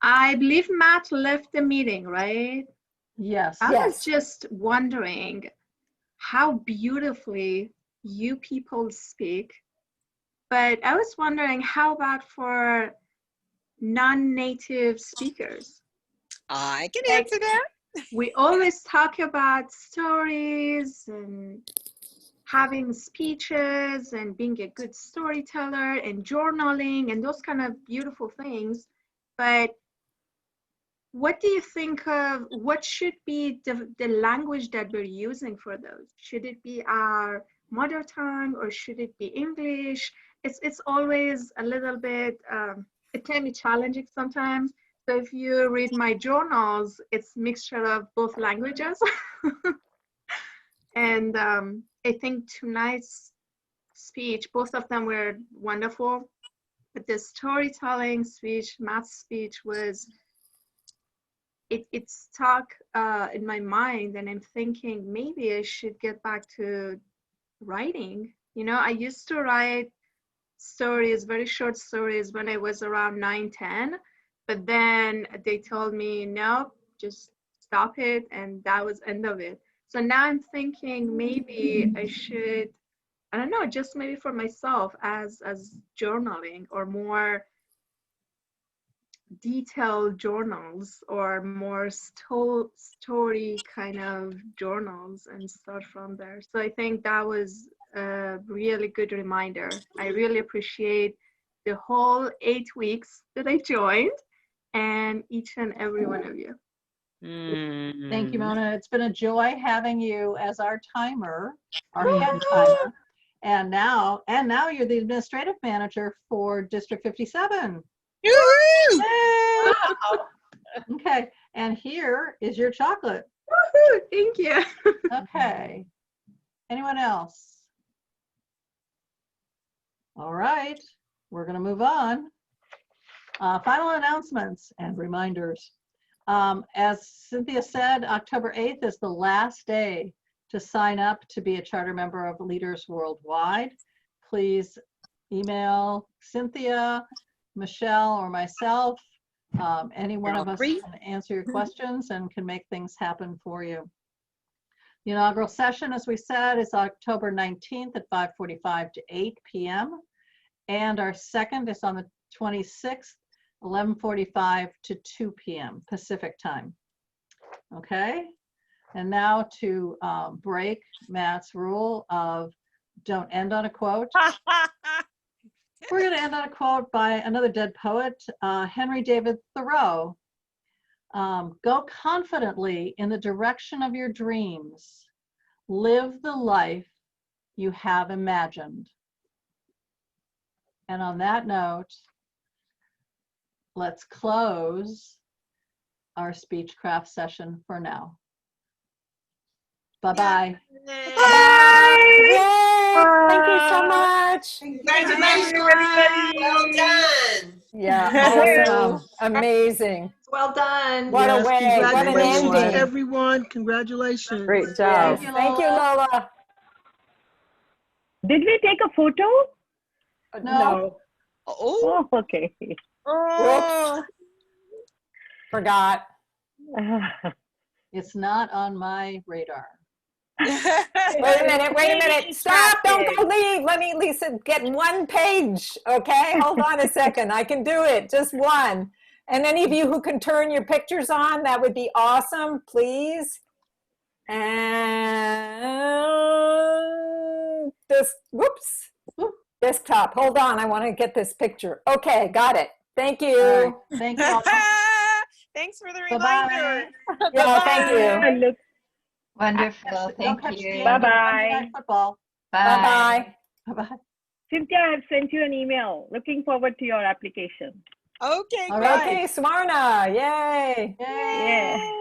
I believe Matt left the meeting, right? Yes. I was just wondering how beautifully you people speak, but I was wondering, how about for non-native speakers? I can answer that. We always talk about stories and having speeches and being a good storyteller and journaling and those kind of beautiful things. But what do you think of what should be the language that we're using for those? Should it be our mother tongue or should it be English? It's always a little bit, it can be challenging sometimes. So if you read my journals, it's mixture of both languages. And I think tonight's speech, both of them were wonderful, but the storytelling speech, Matt's speech was, it stuck in my mind, and I'm thinking maybe I should get back to writing. You know, I used to write stories, very short stories when I was around 9-10, but then they told me, no, just stop it, and that was end of it. So now I'm thinking maybe I should, I don't know, just maybe for myself as journaling or more detailed journals or more story kind of journals and start from there. So I think that was a really good reminder. I really appreciate the whole 8 weeks that I joined and each and every one of you. Thank you, Mona. It's been a joy having you as our timer, our head timer. And now you're the administrative manager for District 57. Woo-hoo! Wow. Okay, and here is your chocolate. Woohoo, thank you. Okay. Anyone else? All right, we're going to move on. Final announcements and reminders. As Cynthia said, October 8th is the last day to sign up to be a charter member of Leaders Worldwide. Please email Cynthia, Michelle, or myself. Any one of us can answer your questions and can make things happen for you. The inaugural session, as we said, is October 19th at 5:45 to 8 p.m. And our second is on the 26th, 11:45 to 2 p.m. Pacific time. Okay, and now to break Matt's rule of don't end on a quote. We're going to end on a quote by another dead poet, Henry David Thoreau. Go confidently in the direction of your dreams. Live the life you have imagined. And on that note, let's close our Speechcraft session for now. Bye-bye. Bye. Thank you so much. Congratulations, everybody. Well done. Yeah, awesome. Amazing. Well done. What a Yes, way. What an congratulations to ending. everyone. Congratulations. Great job. Thank you, Lola. Did we take a photo? No. Oh, okay. Whoops. Forgot. It's not on my radar. Wait a minute. Stop, don't go leave. Let me, Lisa, get one page, okay? Hold on a second. I can do it, just one. And any of you who can turn your pictures on, that would be awesome, please. And this, whoops, desktop. Hold on, I want to get this picture. Okay, got it. Thank you. All right. Thank you all. Thanks for the Bye-bye. reminder. Yeah, thank you. I look. Wonderful. Don't Thank catch the you. end Bye of Monday bye. Night Football. Bye-bye. Bye-bye. Cynthia, I've sent you an email. Looking forward to your application. Okay, All great. right. Okay, Smarna, yay. Yay. Yeah.